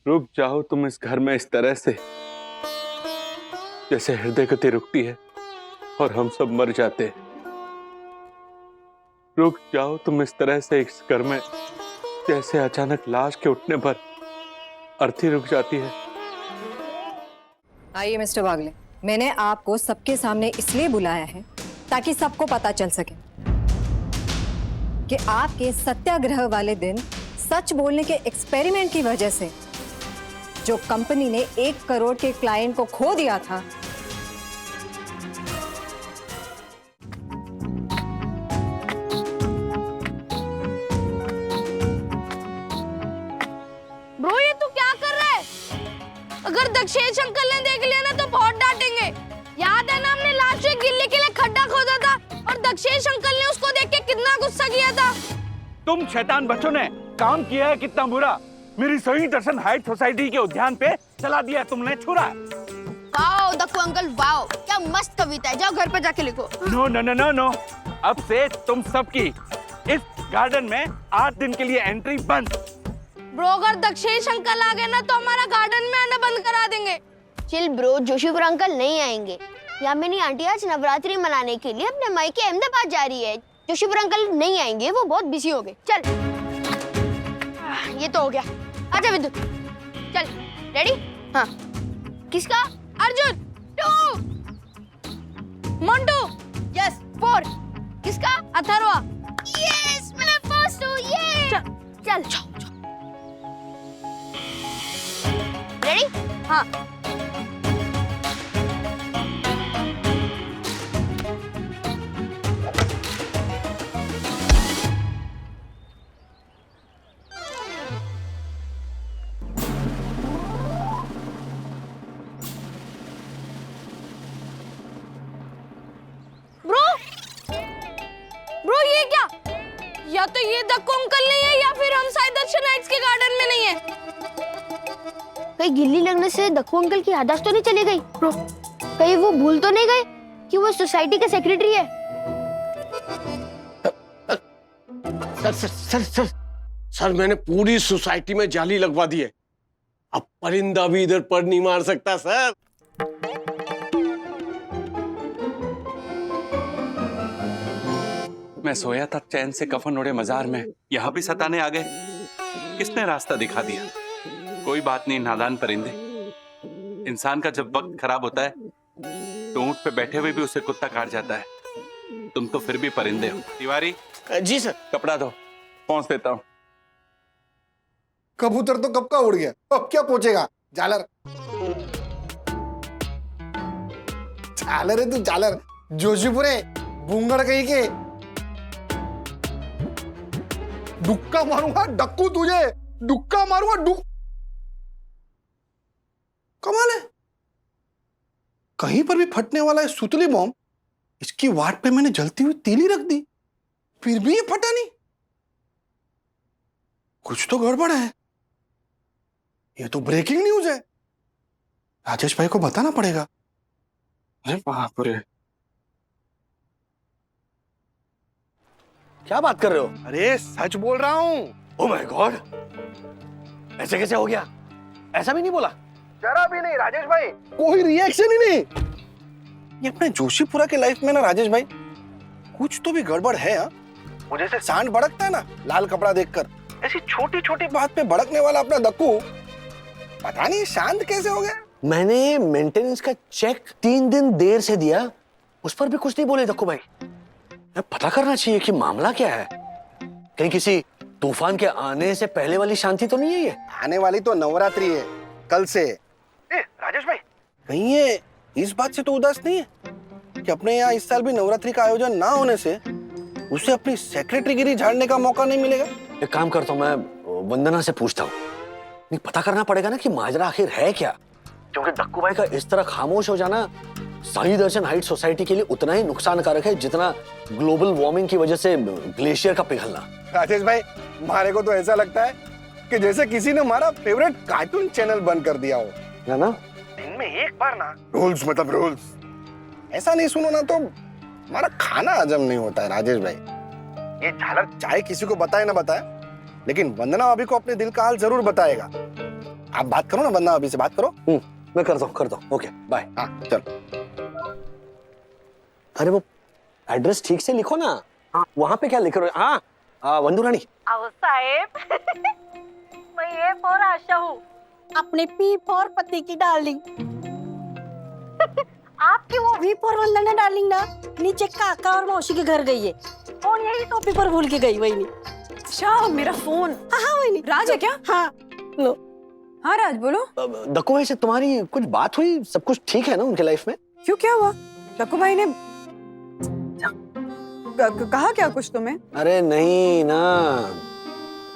रुक जाओ तुम इस घर में इस तरह से जैसे हृदय गति रुकती है और हम सब मर जाते हैं। रुक जाओ तुम इस तरह से इस घर में जैसे अचानक लाश के उठने पर अर्थी रुक जाती है। आइए मिस्टर बागले, मैंने आपको सबके सामने इसलिए बुलाया है ताकि सबको पता चल सके कि आपके सत्याग्रह वाले दिन सच बोलने के एक्सपेरिमेंट की वजह से जो कंपनी ने 1 करोड़ के क्लाइंट को खो दिया था, ब्रो ये तू क्या कर रहा है? अगर दक्षेश अंकल ने देख लिया ना तो बहुत डांटेंगे। याद है ना हमने लास्ट वीक गिल्ली के लिए खड्डा खोदा था और दक्षेश अंकल ने उसको देख के कितना गुस्सा किया था। तुम शैतान बच्चों ने काम किया है कितना बुरा। मेरी सही दर्शन हाइट सोसाइटी के उद्यान पे चला दिया तुमने छुरा। वाओ दक्कू अंकल वाओ, क्या मस्त कविता है, जाओ घर पे जाके लिखो। No no no no no, अब से तुम सबकी इस गार्डन में 8 दिन के लिए एंट्री बंद। ब्रो अगर दक्षेश अंकल आ गए ना तो हमारा गार्डन में आना बंद करा देंगे। चिल ब्रो, जोशीपुर अंकल नहीं आएंगे। यामिनी आंटी आज नवरात्रि मनाने के लिए अपने मायके अहमदाबाद जा रही है। जोशीपुर अंकल नहीं आएंगे, वो बहुत बिजी हो गए। चल ये तो हो गया। आजा विद्युत, चल रेडी? हाँ। किसका? अर्जुन 2, मंटू यस 4, किसका? अथर्वा यस मैं फर्स्ट हूँ। ये चल रेडी? हाँ। ब्रो ये क्या? या तो ये दक्कू अंकल नहीं है या फिर हम शायद दर्शन हाइट्स के गार्डन में नहीं है। कहीं गिल्ली लगने से दक्कू अंकल की याददाश्त तो नहीं चली गई? ब्रो कहीं वो भूल तो नहीं गए कि वो सोसाइटी के सेक्रेटरी है? सर मैंने पूरी सोसाइटी में जाली लगवा दी है। अब परिंदा भी इधर पर नहीं मार सकता सर। मैं सोया था चैन से कफन ओढ़े मजार में, यहाँ भी सताने आ गए। किसने रास्ता दिखा दिया? कोई बात नहीं नादान परिंदे, इंसान का जब वक्त खराब होता है तो ऊंट पे बैठे हुए भी उसे कुत्ता काट जाता है। तुम तो फिर भी परिंदे हो। तिवारी जी सर। कपड़ा धो, पहुंच देता हूँ। कबूतर तो कब का उड़ गया, अब क्या पहुंचेगा? झालर झालर है तू, झालर जोशीपुरे भूंगड़ कहीं के। डुक्का मारूंगा डक्कू तुझे, डुक्का मारूंगा कमाल है, कहीं पर भी फटने वाला है सुतली बॉम्ब, इसकी वाट पे मैंने जलती हुई तीली रख दी, फिर भी ये फटा नहीं। कुछ तो गड़बड़ है, ये तो ब्रेकिंग न्यूज है। राजेश भाई को बताना पड़ेगा। अरे बाप रे, क्या बात कर रहे हो? अरे सच बोल रहा हूं। ओह माय गॉड, ऐसे कैसे हो गया? ऐसा भी नहीं बोला? जरा भी नहीं राजेश भाई, कोई रिएक्शन ही नहीं। ये अपने जोशीपुरा के लाइफ में ना राजेश भाई कुछ तो भी गड़बड़ है। हाँ, वो जैसे सांड भड़कता है ना लाल कपड़ा देखकर, ऐसी छोटी छोटी बात पे भड़कने वाला अपना दक्कू पता नहीं शांत कैसे हो गया। मैंने मेंटेनेंस का चेक 3 दिन देर से दिया, उस पर भी कुछ नहीं बोले दक्कू भाई। पता करना चाहिए कि मामला क्या है। कहीं किसी तूफान के आने से पहले वाली शांति तो नहीं है ये? आने वाली तो नवरात्रि है कल से। राजेश भाई कहीं ये इस बात से तो उदास नहीं है कि अपने यहाँ इस साल भी नवरात्रि का आयोजन ना होने से उसे अपनी सेक्रेटरीगिरी झाड़ने का मौका नहीं मिलेगा? एक काम करता हूँ, मैं वंदना से पूछता हूँ। नहीं, पता करना पड़ेगा ना कि माजरा आखिर है क्या, क्योंकि दक्कू भाई का इस तरह खामोश हो जाना साई दर्शन हाइट सोसाइटी के लिए उतना ही नुकसानकारक है जितना ग्लोबल वार्मिंग की वजह से ग्लेशियर का पिघलना। राजेश भाई हमारे को तो ऐसा लगता है कि जैसे किसी ने हमारा फेवरेट कार्टून चैनल बंद कर दिया हो, है ना? दिन में एक बार ना रूल्स मतलब रूल्स, ऐसा नहीं सुनो ना तो हमारा खाना हजम नहीं होता है। राजेश भाई ये झालर चाहे किसी को बताए ना बताए, लेकिन वंदना भाभी को अपने दिल का हाल जरूर बताएगा। आप बात करो ना, वंदना भाभी से बात करो। मैं करता हूँ। Okay bye. हाँ चल। अरे वो एड्रेस ठीक से लिखो ना। वहां पे क्या लिख रहे हो? हाँ वंदू रानी। आओ साहेब। मैं ये फॉर आशा हूँ, अपने पी फॉर पति की डार्लिंग। आपकी वो वी फॉर वंदना डार्लिंग ना नीचे काका और मौसी के घर गई है और यही टोपी पर भूल के गई वही। अच्छा मेरा फोन। हाँ वही राज है क्या? हाँ लो। हाँ राज बोलो। दक्कू भाई से तुम्हारी कुछ बात हुई? सब कुछ ठीक है ना उनके लाइफ में? क्यों, क्या हुआ? दक्कू भाई ने कहा क्या कुछ तुम्हें? अरे नहीं ना,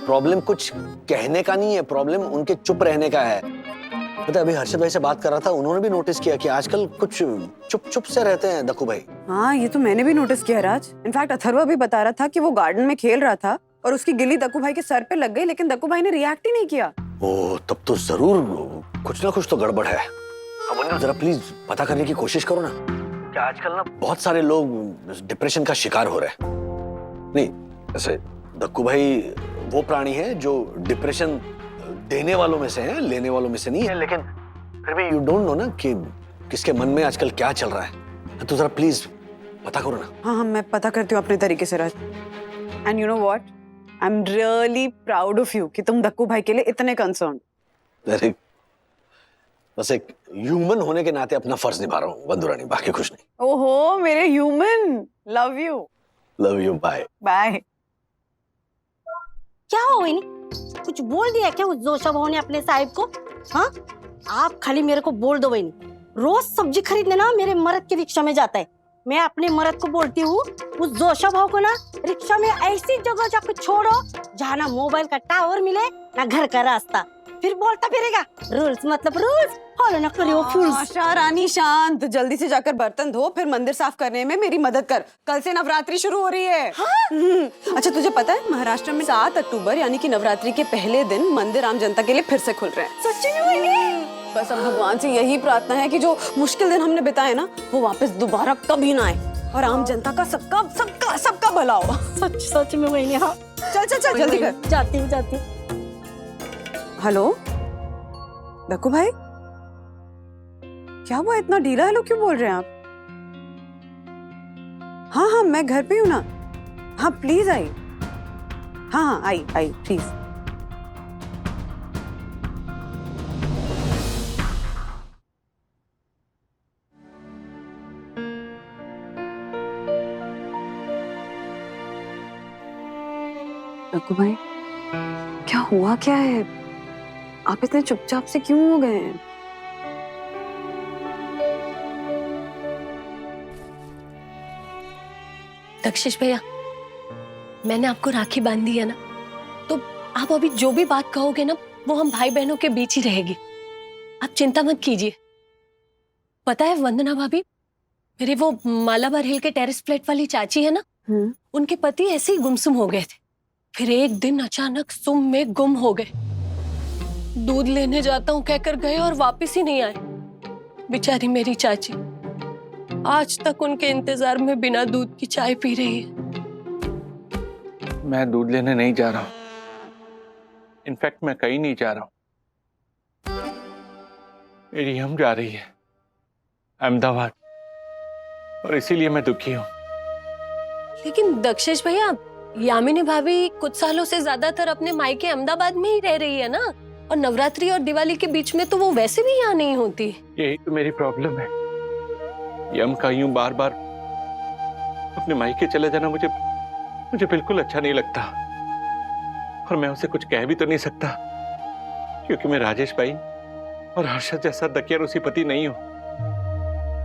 प्रॉब्लम कुछ कहने का नहीं है, प्रॉब्लम उनके चुप रहने का है। पता है अभी हर्षद भाई से बात कर रहा था, उन्होंने भी नोटिस किया कि आजकल कुछ चुप से रहते हैं दक्कू भाई। हाँ ये तो मैंने भी नोटिस किया राज। इनफैक्ट अथर्वा भी बता रहा था कि वो गार्डन में खेल रहा था और उसकी गिल्ली दक्कू भाई के सर पे लग गई, लेकिन दक्कू भाई ने रिएक्ट ही नहीं किया। ओह तब तो जरूर कुछ ना कुछ तो गड़बड़ है। अब वंदना जरा प्लीज पता करने की कोशिश करो ना, कि आजकल ना बहुत सारे लोग डिप्रेशन का शिकार हो रहे हैं। नहीं ऐसे दक्कू भाई वो प्राणी है जो डिप्रेशन देने वालों में से है, लेने वालों में से नहीं है, लेकिन फिर भी यू डोंट नो ना कि किसके मन में आजकल क्या चल रहा है। तो जरा प्लीज पता करो ना। हाँ मैं पता करती हूँ अपने तरीके से Raj. And you know what, I am really proud of you कि तुम दक्कू भाई के लिए इतने कंसर्न। अरे बस एक ह्यूमन होने के नाते अपना फर्ज निभा रहा हूँ वंदू रानी, बाकी कुछ नहीं। ओहो मेरे human, love you. Love you, bye bye. क्या हो वही? कुछ बोल दिया क्या उस जोशा भाव ने अपने साहिब को? हाँ आप खाली मेरे को बोल दो वही। रोज सब्जी खरीदने ना मेरे मर्द के रिक्शा में जाता है। मैं अपने मर्द को बोलती हूँ उस जोशा भाव को ना रिक्शा में ऐसी जगह जाकर छोड़ो जहाँ ना मोबाइल का टावर मिले ना घर का रास्ता। फिर बोलता फिरेगा रूल्स मतलब रूल्स फॉलो ना करियो फूल्स। आशा रानी शांत, जल्दी से जाकर बर्तन धो, फिर मंदिर साफ करने में मेरी मदद कर। कल से नवरात्रि शुरू हो रही है। हाँ? अच्छा तुझे पता है महाराष्ट्र में 7 अक्टूबर यानी कि नवरात्रि के पहले दिन मंदिर आम जनता के लिए फिर से खुल रहे हैं। सच्ची में? बस अब भगवान से यही प्रार्थना है कि जो मुश्किल दिन हमने बिताए ना वो वापस दोबारा कभी ना आए और आम जनता का सबका भला हो। सच में वही। हाँ चल जल्दी कर। जाती हूँ। हेलो दक्कू भाई, क्या हुआ? इतना ढीला हेलो क्यों बोल रहे हैं आप? हाँ मैं घर पे हूँ ना। हाँ प्लीज आई। हाँ आई प्लीज। दक्कू भाई क्या हुआ, क्या है? आप इतने चुपचाप से क्यों हो गए हैं? दक्षेश भैया, मैंने आपको राखी बांध दी है ना, तो आप अभी जो भी बात कहोगे ना वो हम भाई बहनों के बीच ही रहेगी। आप चिंता मत कीजिए। पता है वंदना भाभी, मेरे वो मालाबार हिल के टेरेस फ्लैट वाली चाची है ना, उनके पति ऐसे ही गुमसुम हो गए थे। फिर एक दिन अचानक सुम में गुम हो गए। दूध लेने जाता हूँ कहकर गए और वापस ही नहीं आए। बेचारी मेरी चाची आज तक उनके इंतजार में बिना दूध की चाय पी रही है। मैं दूध लेने नहीं जा रहा हूँ। इनफैक्ट मैं कहीं नहीं जा रहा हूँ। मेरी हम जा रही है अहमदाबाद और इसीलिए मैं दुखी हूँ। लेकिन दक्षेश भैया, यामिनी भाभी कुछ सालों से ज्यादातर अपने मायके अहमदाबाद में ही रह रही है ना, और नवरात्रि और दिवाली के बीच में तो वो वैसे भी यहाँ नहीं होती। यही तो मेरी प्रॉब्लम है। यम का यूं बार बार अपने मायके चले जाना मुझे बिल्कुल अच्छा नहीं लगता। और मैं उसे कुछ कह भी तो नहीं सकता, क्योंकि मैं राजेश भाई और हर्षद जैसा दकियानुसी पति नहीं हूं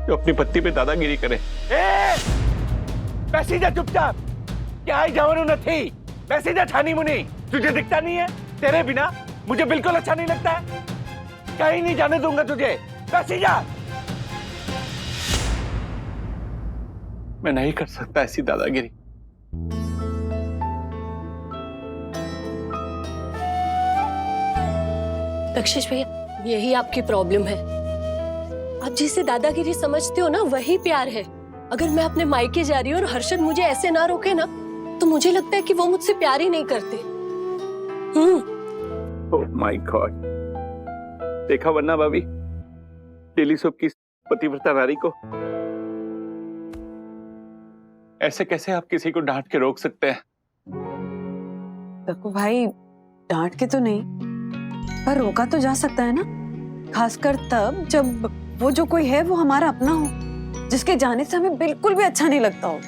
जो अपनी पत्नी पे दादागिरी करे। बैसी जा चुपचाप। क्या आई जावनु नहीं, बैसी जा छानी मुनी। तुझे दिखता नहीं है? तेरे बिना मुझे बिल्कुल अच्छा नहीं लगता है। कहीं नहीं जाने दूंगा तुझे। बैसी जा। मैं नहीं कर सकता ऐसी दादागिरी। दक्षेश भैया, यही आपकी प्रॉब्लम है। आप जिसे दादागिरी समझते हो ना वही प्यार है। अगर मैं अपने मायके जा रही हूँ और हर्षद मुझे ऐसे ना रोके ना, तो मुझे लगता है कि वो मुझसे प्यार ही नहीं करते। ओह माय गॉड, देखा वरना भाभी, डेली सोप की पतिव्रता नारी को ऐसे कैसे आप किसी को डांट के रोक सकते हैं? दक्कू भाई, डांट के तो नहीं, पर रोका तो जा सकता है ना, खासकर तब जब वो जो कोई है वो हमारा अपना हो, जिसके जाने से हमें बिल्कुल भी अच्छा नहीं लगता हो।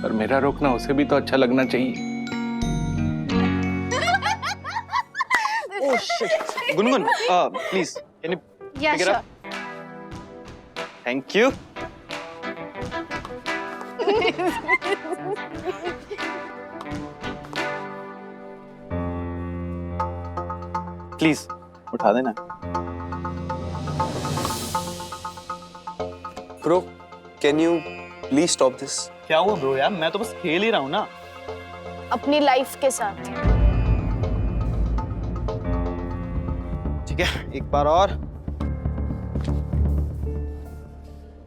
पर मेरा रोकना उसे भी तो अच्छा लगना चाहिए। Oh shit. Gungun, please, can you या pick it up? Thank you. Please, उठा देना। Bro, can you please stop this? क्या हुआ ब्रो यार, मैं तो बस खेल ही रहा हूँ ना। अपनी लाइफ के साथ। ठीक है, एक बार और।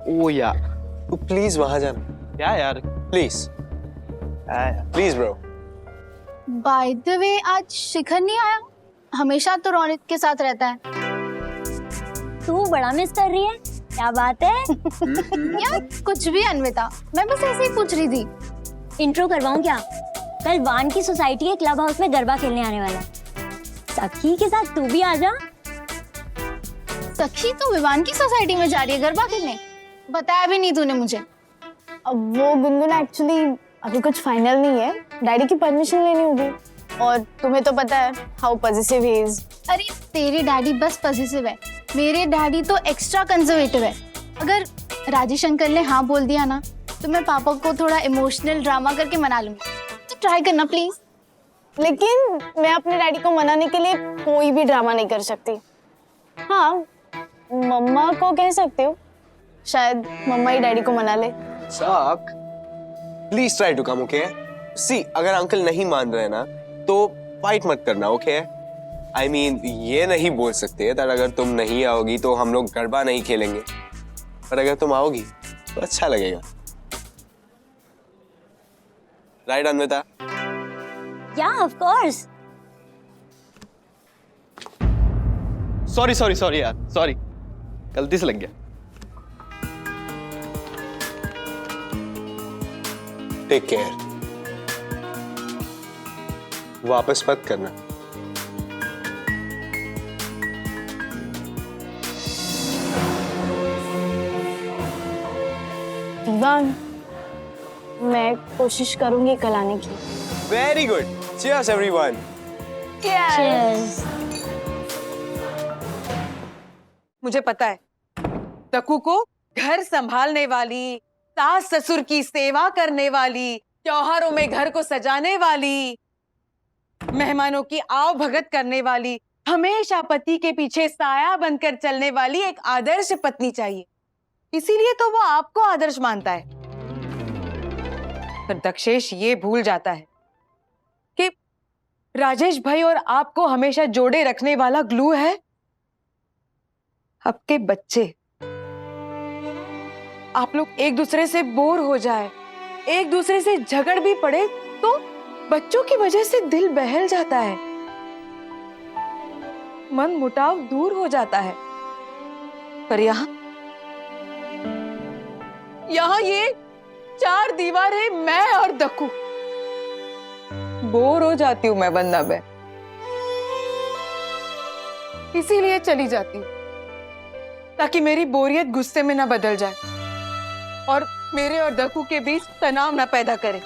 ओ यार, तू प्लीज वहां जाना। क्या यार? Please please bro. By the way, आज शिखर नहीं आया? हमेशा तो रौनक के साथ रहता है। तू बड़ा मिस कर रही है, क्या बात है? यार कुछ भी अन्विता, मैं बस ऐसे ही पूछ रही थी। इंट्रो करवाऊं क्या? कल वान की सोसाइटी के क्लब हाउस में गरबा खेलने आने वाला है। सखी के साथ तू भी आ जा। सखी तो विवान की सोसाइटी में जा रही है गरबा खेलने? बताया भी नहीं तूने मुझे। अब वो गुनगुन एक्चुअली अभी कुछ फाइनल नहीं है, डैडी की परमिशन लेनी होगी, और तुम्हें तो पता है हाउ पॉजिटिव ही इज। अरे तेरे डैडी बस पॉजिटिव है, मेरे डैडी तो एक्स्ट्रा कंजर्वेटिव है। अगर राजेश अंकल ने हाँ बोल दिया ना, तो मैं पापा को थोड़ा इमोशनल ड्रामा करके मना लूंगी। तो ट्राई करना प्लीज। लेकिन मैं अपने डैडी को मनाने के लिए कोई भी ड्रामा नहीं कर सकती। हाँ, मम्मा को कह सकती हूँ, शायद मम्मा ही डैडी को मना ले। साक, please try to come, okay? See, अगर अंकल नहीं मान रहे ना तो फाइट मत करना, ओके? आई मीन ये नहीं बोल सकते that अगर तुम नहीं आओगी तो हम लोग गरबा नहीं खेलेंगे, पर अगर तुम आओगी तो अच्छा लगेगा। राइट अन्विता? या ऑफ कोर्स। सॉरी यार, सॉरी, गलती से लग गया। टेक केयर, वापस मत करना। विवान, मैं कोशिश करूंगी कल आने की। Very good, cheers everyone. Cheers. मुझे पता है, दक्कू को घर संभालने वाली, सास ससुर की सेवा करने वाली, त्योहारों में घर को सजाने वाली, मेहमानों की आव भगत करने वाली, हमेशा पति के पीछे साया बनकर चलने वाली एक आदर्श पत्नी चाहिए। इसीलिए तो वो आपको आदर्श मानता है। पर दक्षेश ये भूल जाता है कि राजेश भाई और आपको हमेशा जोड़े रखने वाला ग्लू है आपके बच्चे। आप लोग एक दूसरे से बोर हो जाए, एक दूसरे से झगड़ भी पड़े, तो बच्चों की वजह से दिल बहल जाता है, मन मुटाव दूर हो जाता है। पर यहाँ ये चार दीवारें, मैं और दक्कू, बोर हो जाती हूँ मैं बंदा में, इसीलिए चली जाती हूँ ताकि मेरी बोरियत गुस्से में ना बदल जाए और मेरे और दक्कू के बीच तनाव ना पैदा करे।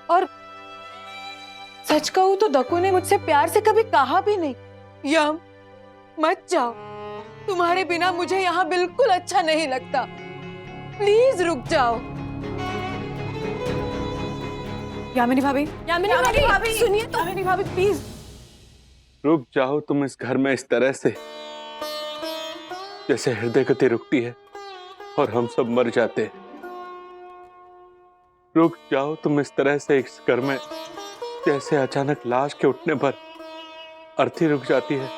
और सच कहूं तो दक्कू ने मुझसे प्यार से कभी कहा भी नहीं, यम मत जाओ, तुम्हारे बिना मुझे यहाँ बिल्कुल अच्छा नहीं लगता, प्लीज रुक जाओ। यामिनी भाभी, सुनिए तो। यामिनी भाभी प्लीज रुक जाओ तुम इस घर में इस तरह से जैसे हृदय गति रुकती है और हम सब मर जाते हैं। रुक जाओ तुम इस तरह से इस घर में जैसे अचानक लाश के उठने पर अर्थी रुक जाती है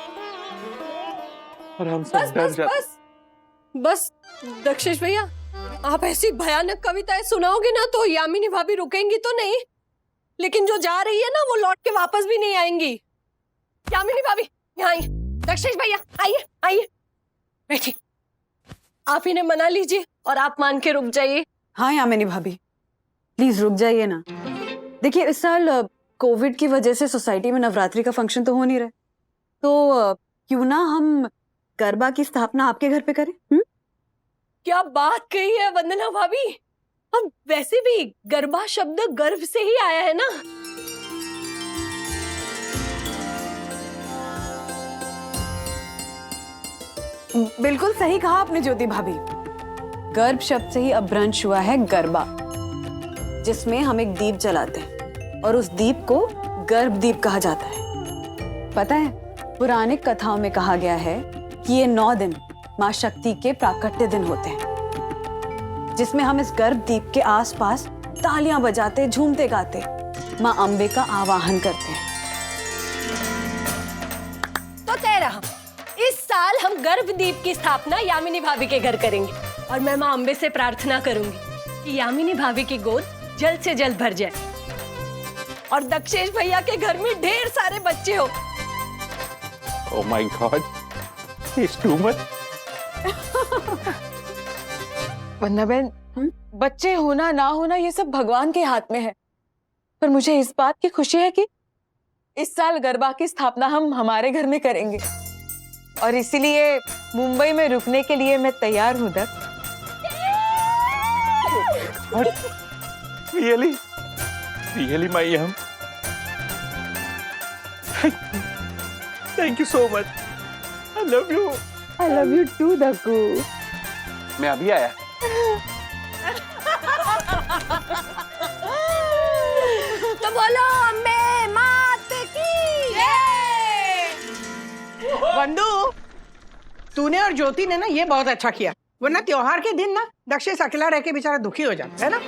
और हम सब डर जाते। बस दक्षेश भैया, आप ऐसी भयानक कविताएं सुनाओगे ना तो यामिनी भाभी रुकेंगी तो नहीं, लेकिन जो जा रही है ना वो लौट के वापस भी नहीं आएंगी। यामिनी भाभी यहाँ आई। दक्षेश भैया आइए आइए बैठिए। आप इन्हें मना लीजिए और आप मान के रुक जाइए। हाँ यामिनी भाभी, प्लीज रुक जाइए ना। देखिए इस साल कोविड की वजह से सोसाइटी में नवरात्रि का फंक्शन तो हो नहीं रहा, तो क्यों ना हम गरबा की स्थापना आपके घर पे करें? क्या बात कही है वंदना भाभी। और वैसे भी गरबा शब्द गर्भ से ही आया है ना। बिल्कुल सही कहा आपने ज्योति भाभी। गर्भ शब्द से ही अपभ्रंश हुआ है गरबा, जिसमें हम एक दीप जलाते हैं और उस दीप को गर्भ दीप कहा जाता है। पता है, पुराणिक कथाओं में कहा गया है कि ये 9 दिन माँ शक्ति के प्राकट्य दिन होते हैं, जिसमें हम इस गर्भ दीप के आसपास तालियां बजाते, झूमते गाते माँ अम्बे का आवाहन करते हैं। तो कह रहा, इस साल हम गर्भदीप की स्थापना यामिनी भाभी के घर करेंगे और मैं माँ अम्बे से प्रार्थना करूंगी कि यामिनी भाभी की गोद जल्द से जल्द भर जाए और दक्षेश भैया के घर में ढेर सारे बच्चे हो। Oh my God, it's too much. वंदना बहन, बच्चे होना ना होना ये सब भगवान के हाथ में है, पर मुझे इस बात की खुशी है कि इस साल गरबा की स्थापना हम हमारे घर में करेंगे और इसीलिए मुंबई में रुकने के लिए मैं तैयार हूँ। Dutt, Really, Mayam. Thank you so much. I love you. I love you too, Dakku. मैं अभी आया। तो बोलो अम्बे मात की जय। वंदू, तूने और ज्योति ने ना ये बहुत अच्छा किया, वरना त्योहार के दिन ना दक्षेश अकेला रह के बेचारा दुखी हो जाता है ना।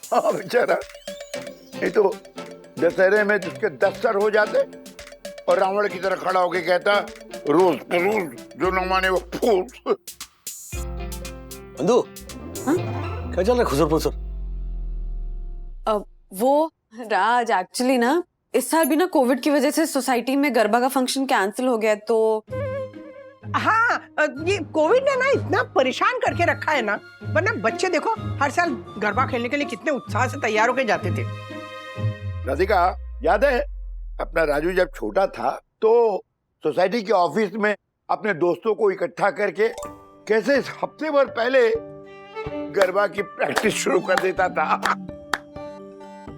हाँ बेचारा, नहीं तो दशहरे में उसके 10 सर हो जाते और रावण की तरह खड़ा होके कहता रोज रोज जो न माने वो फूल। बंधु, क्या चल रहा है खुसर पुसर? वो राज, एक्चुअली ना इस साल भी ना कोविड की वजह से सोसाइटी में गरबा का फंक्शन कैंसिल हो गया, तो हाँ, ये कोविड ने ना इतना परेशान करके रखा है ना, वरना बच्चे देखो हर साल गरबा खेलने के लिए कितने उत्साह से तैयार होके जाते थे। राधिका, याद है अपना राजू जब छोटा था तो सोसाइटी के ऑफिस में अपने दोस्तों को इकट्ठा करके कैसे हफ्ते भर पहले गरबा की प्रैक्टिस शुरू कर देता था।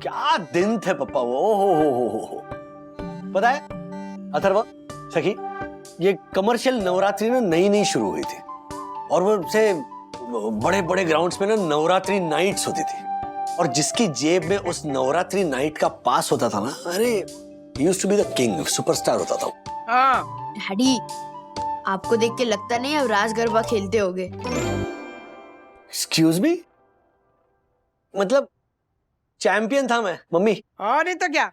क्या दिन थे पप्पा वो। हो। पता है अथर्व, सखी, ये कमर्शियल नवरात्रि ना नई शुरू हुई थी और वो से बड़े बड़े ग्राउंड्स में ना नवरात्रि नाइट्स होती थी और जिसकी जेब में उस नवरात्रि नाइट का पास होता था ना, अरे used to be the king, superstar होता था। हाँ डैडी, आपको देख के लगता नहीं अब राज गरबा खेलते होगे। एक्सक्यूज मी, मतलब चैंपियन था मैं मम्मी। और नहीं तो क्या।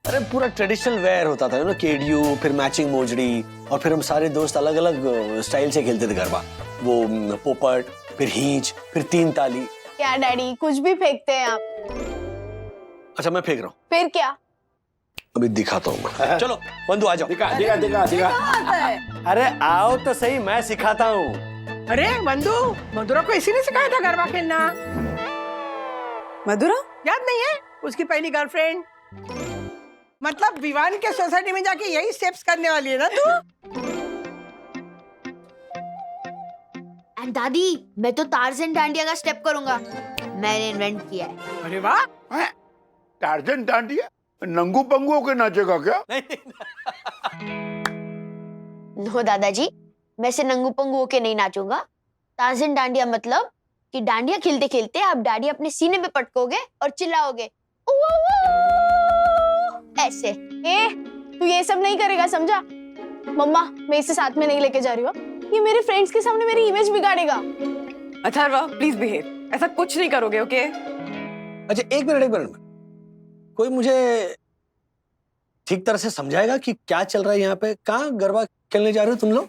अरे पूरा ट्रेडिशनल वेयर होता था ना, केडियो, फिर मैचिंग मोजड़ी, और फिर हम सारे दोस्त अलग अलग स्टाइल से खेलते थे गरबा। वो पोपट, फिर हींच, फिर 3 ताली। क्या डैडी, कुछ भी फेंकते हैं आप। अच्छा मैं फेंक रहा हूँ, फिर क्या? अभी दिखाता हूँ मैं। चलो बंधु आ जाओ। दिखा। अरे आओ तो सही, मैं सिखाता हूँ। अरे बंधु, मधुरा को इसी ने सिखाया था गरबा खेलना। मधुरा याद नहीं है? उसकी पहली गर्लफ्रेंड। मतलब विवान के सोसाइटी में जाके यही स्टेप्स करने वाली है ना तू? एंड दादी, मैं तो टार्ज़न डांडिया का स्टेप करूंगा, मैंने इन्वेंट किया है। अरे वाह, टार्जन डांडिया नंगू पंगू के नाचेगा क्या? नो दादाजी, मैं से नंगू पंगू होके नहीं नाचूंगा। टार्ज़न डांडिया मतलब कि डांडिया खेलते खेलते आप डांडी अपने सीने पे पटकोगे और चिल्लाओगे ऐसे। ए, तू ये सब नहीं करेगा, समझा? मम्मा, मैं इसे साथ में नहीं लेके जा रही हूँ, ये मेरे फ्रेंड्स के सामने मेरी इमेज बिगाड़ेगा। अथर्व प्लीज बिहेव, ऐसा कुछ नहीं करोगे, ओके? अच्छा एक मिनट, कोई मुझे ठीक तरह से समझाएगा कि क्या चल रहा है यहाँ पे? कहाँ गरबा खेलने जा रहे हो तुम लोग?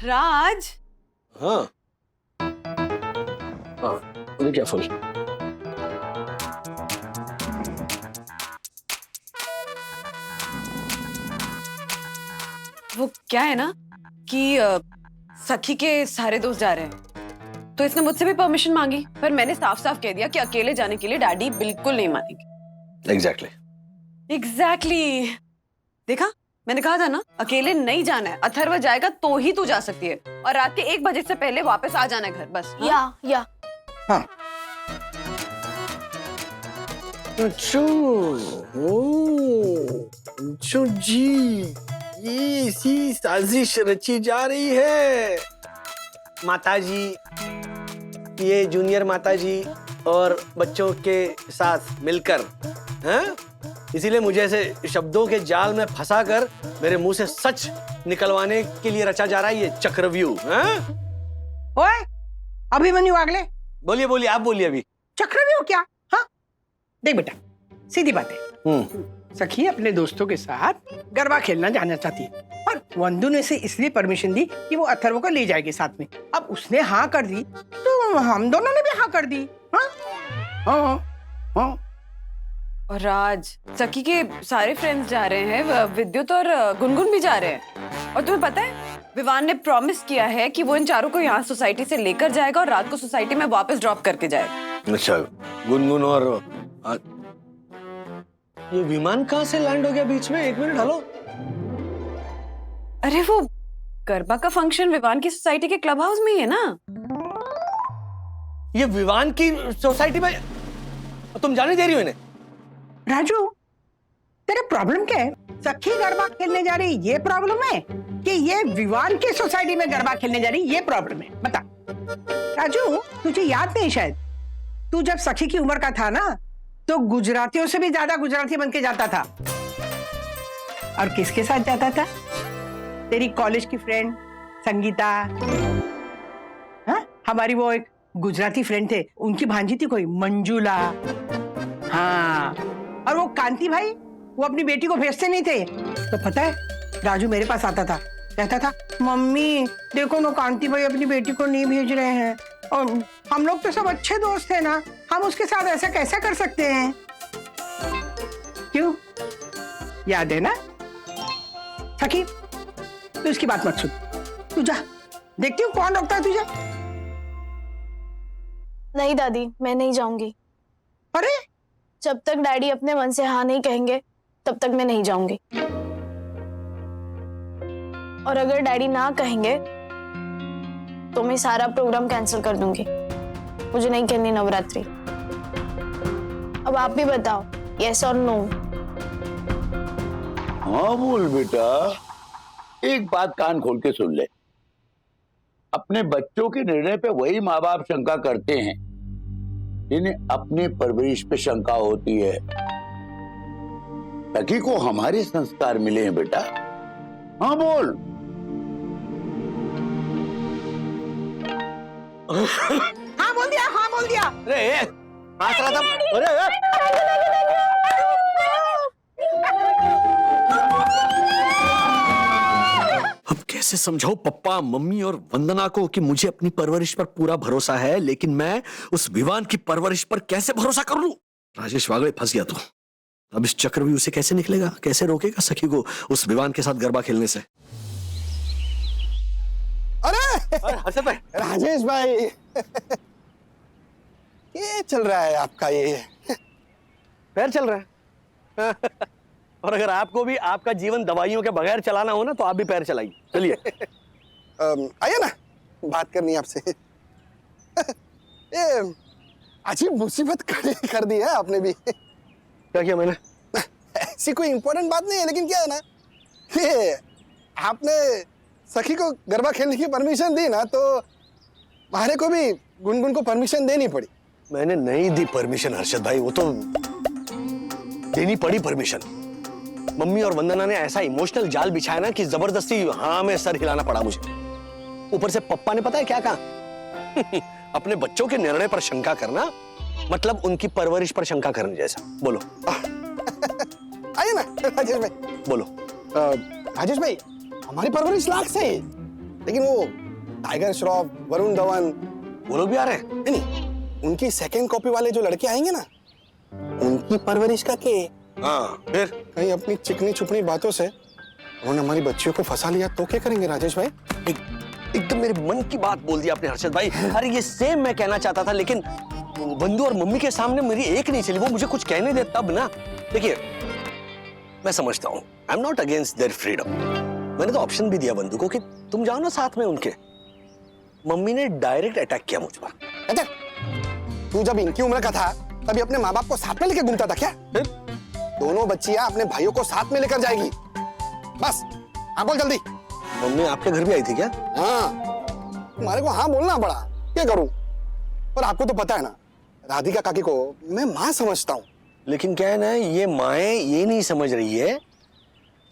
राज। हाँ क्या फुल। वो क्या है ना कि सखी के सारे दोस्त जा रहे हैं, तो इसने मुझसे भी परमिशन मांगी, पर मैंने साफ साफ कह दिया कि अकेले जाने के लिए डैडी बिल्कुल नहीं मानेंगे। एग्जैक्टली। देखा, मैंने कहा था ना, अकेले नहीं जाना है। अथर्व जाएगा तो ही तू जा सकती है, और रात के 1 बजे से पहले वापस आ जाना है घर, बस। हाँ? या हाँ। अच्छा जी, ये इसी साजिश रची जा रही है। माताजी, ये जूनियर माताजी और बच्चों के साथ मिलकर, हैं? इसीलिए मुझे ऐसे शब्दों के जाल में फंसाकर मेरे मुंह से सच निकलवाने के लिए रचा जा रहा है ये चक्रव्यूह। ओए, अभिमन्यु आगले, बोलिए बोलिए, आप बोलिए अभी। चक्रव्यूह क्या? हाँ, देख बेटा, सीधी बात है। सखी अपने दोस्तों के साथ गरबा खेलना जाना चाहती है, और वंदू ने से इसलिए परमिशन दी कि वो अथर्व को ले जाएगी साथ में। अब उसने हाँ कर दी तो हम दोनों ने भी हाँ कर दी। हाँ हाँ हाँ। और राज, सखी के सारे फ्रेंड्स जा रहे हैं, विद्युत और गुनगुन भी जा रहे हैं। और तुम्हें पता है, विवान ने प्रॉमिस किया है कि वो इन चारों को यहाँ सोसाइटी से लेकर जाएगा और रात को सोसाइटी में वापस ड्रॉप करके जाएगा। अच्छा, गुनगुन और ये विमान कहाँ से लैंड हो गया बीच में? 1 मिनट, हेलो। अरे वो गरबा का फंक्शन विवान की सोसाइटी के क्लब हाउस में ही है ना। ये विवान की सोसाइटी में तुम जाने दे रही हो इन्हें? राजू, तेरा प्रॉब्लम क्या है? सखी गरबा खेलने जा रही ये प्रॉब्लम है कि ये विवान की सोसाइटी में गरबा खेलने जा रही ये प्रॉब्लम है? बता राजू, तुझे याद नहीं शायद, तू जब सखी की उम्र का था ना, तो गुजरातियों से भी ज्यादा गुजराती बन के जाता था। और किसके साथ जाता था? तेरी कॉलेज की फ्रेंड संगीता। हाँ, हमारी वो एक गुजराती फ्रेंड थे, उनकी भांजी थी कोई, मंजुला। हाँ, और वो कांति भाई, वो अपनी बेटी को भेजते नहीं थे, तो पता है राजू मेरे पास आता था, कहता था, मम्मी देखो ना, कांति भाई अपनी बेटी को नहीं भेज रहे हैं, और हम लोग तो सब अच्छे दोस्त हैं ना, हम उसके साथ ऐसा कैसा कर सकते हैं? क्यों, याद है ना? सखी, तू इसकी बात मत सुन, तू जा, देखती हूँ कौन रोकता है तुझे। नहीं दादी, मैं नहीं जाऊंगी। अरे, जब तक डैडी अपने मन से हाँ नहीं कहेंगे तब तक मैं नहीं जाऊंगी, और अगर डैडी ना कहेंगे तो मैं सारा प्रोग्राम कैंसिल कर दूंगी। मुझे नहीं खेलनी नवरात्रि। अब आप भी बताओ, यस और नो? हाँ बोल बेटा, एक बात कान खोल के सुन ले। अपने बच्चों के निर्णय पे वही माँ बाप शंका करते हैं जिन्हें अपने परवरिश पे शंका होती है। सखी को हमारे संस्कार मिले हैं बेटा। हाँ बोल। हाँ बोल दिया, हाँ बोल दिया। अरे हंस रहा था। अरे अब कैसे समझाओ पप्पा, मम्मी और वंदना को कि मुझे अपनी परवरिश पर पूरा भरोसा है, लेकिन मैं उस विवान की परवरिश पर कैसे भरोसा कर लूं? राजेश वागड़े फंस गया तो अब इस चक्रव्यूह से कैसे निकलेगा? कैसे रोकेगा सखी को उस विवान के साथ गरबा खेलने से? अरे हर्षद भाई, राजेश भाई, ये चल रहा है आपका? ये पैर चल रहा है। और अगर आपको भी आपका जीवन दवाइयों के बगैर चलाना हो ना, तो आप भी पैर चलाइए। चलिए आइए ना, बात करनी है आपसे। ये अजीब मुसीबत कर दी है आपने भी। क्या किया मैंने? ऐसी कोई इंपॉर्टेंट बात नहीं है, लेकिन क्या है ना, ये आपने सखी को गरबा खेलने की परमिशन दी ना, तो हमारे को भी गुनगुन को परमिशन देनी पड़ी। मैंने नहीं दी परमिशन हर्षद भाई, वो तो देनी पड़ी परमिशन। मम्मी और वंदना ने ऐसा इमोशनल जाल बिछाया ना कि जबरदस्ती हाँ में सर हिलाना पड़ा मुझे। ऊपर से पप्पा ने पता है क्या कहा? अपने बच्चों के निर्णय पर शंका करना मतलब उनकी परवरिश पर शंका करने जैसा। बोलो। आइए ना राजेश भाई। बोलो। राजेश भाई, हमारी परवरिश लाख से, लेकिन वो टाइगर श्रॉफ, वरुण धवन, वो लोग भी आ रहे हैं? नहीं, उनकी सेकंड कॉपी वाले जो लड़के आएंगे ना, उनकी परवरिश का के। हाँ, फिर कहीं अपनी चिकनी छुपनी बातों से उन्होंने हमारी बच्चियों को फंसा लिया तो क्या करेंगे राजेश भाई? एकदम मेरे मन की बात बोल दी आपने हर्षद भाई। अरे ये सेम मैं कहना चाहता था, लेकिन बंधु और मम्मी के सामने मेरी एक नहीं चली, वो मुझे कुछ कहने दे तब ना। देखिए मैं समझता हूँ, I am not against their freedom. मैंने तो ऑप्शन भी दिया बंधु को कि तुम जाओ ना साथ में उनके। मम्मी ने डायरेक्ट अटैक किया मुझ पर। अच्छा, तू जब इनकी उम्र का था तभी अपने माँ बाप को साथ में लेके घूमता था क्या? फिर दोनों बच्चियां अपने भाइयों को साथ में लेकर जाएगी। बस हाँ बोल जल्दी। मम्मी आपके घर भी आई थी क्या? हाँ, तुम्हारे को हाँ बोलना पड़ा, क्या करूं? पर आपको तो पता है ना, राधिका काकी को मैं माँ समझता हूँ। लेकिन क्या है ना, ये माएँ ये नहीं समझ रही है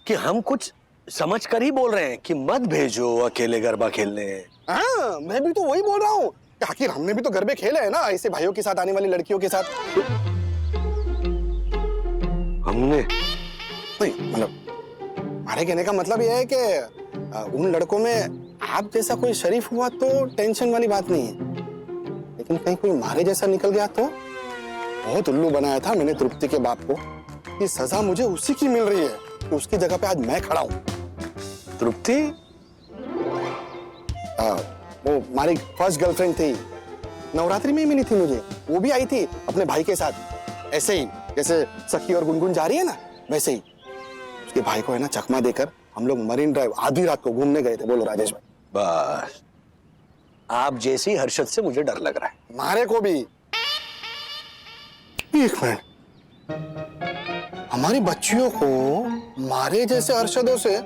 कि हम कुछ समझ कर ही बोल रहे हैं कि मत भेजो अकेले गरबा खेलने। हाँ, मैं भी तो वही बोल रहा हूँ। आखिर हमने भी तो गरबे खेले हैं ना ऐसे भाइयों के साथ आने वाली लड़कियों के साथ। हमने नहीं, मतलब हमारे कहने का मतलब यह है कि उन लड़कों में आप जैसा कोई शरीफ हुआ तो टेंशन वाली बात नहीं है, लेकिन कहीं कोई मारे जैसा निकल गया तो। बहुत उल्लू बनाया था मैंने तृप्ति के बाप को। ये सजा मुझे उसी की मिल रही है तो उसकी जगह पे आज मैं खड़ा हूँ। तृप्ति वो हमारी फर्स्ट गर्लफ्रेंड थी, नवरात्रि में ही मिली थी मुझे। वो भी आई थी अपने भाई के साथ, ऐसे ही जैसे सखी और गुनगुन जा रही है ना वैसे ही। उसके भाई को है ना चकमा देकर हम लोग मरीन ड्राइव आधी रात को घूमने गए थे। बोलो राजेश भाई। बस आप जैसी हर्षद से मुझे डर लग रहा है। मारे को भी। एक मिनट, हमारी बच्चियों को मारे जैसे हर्षदों से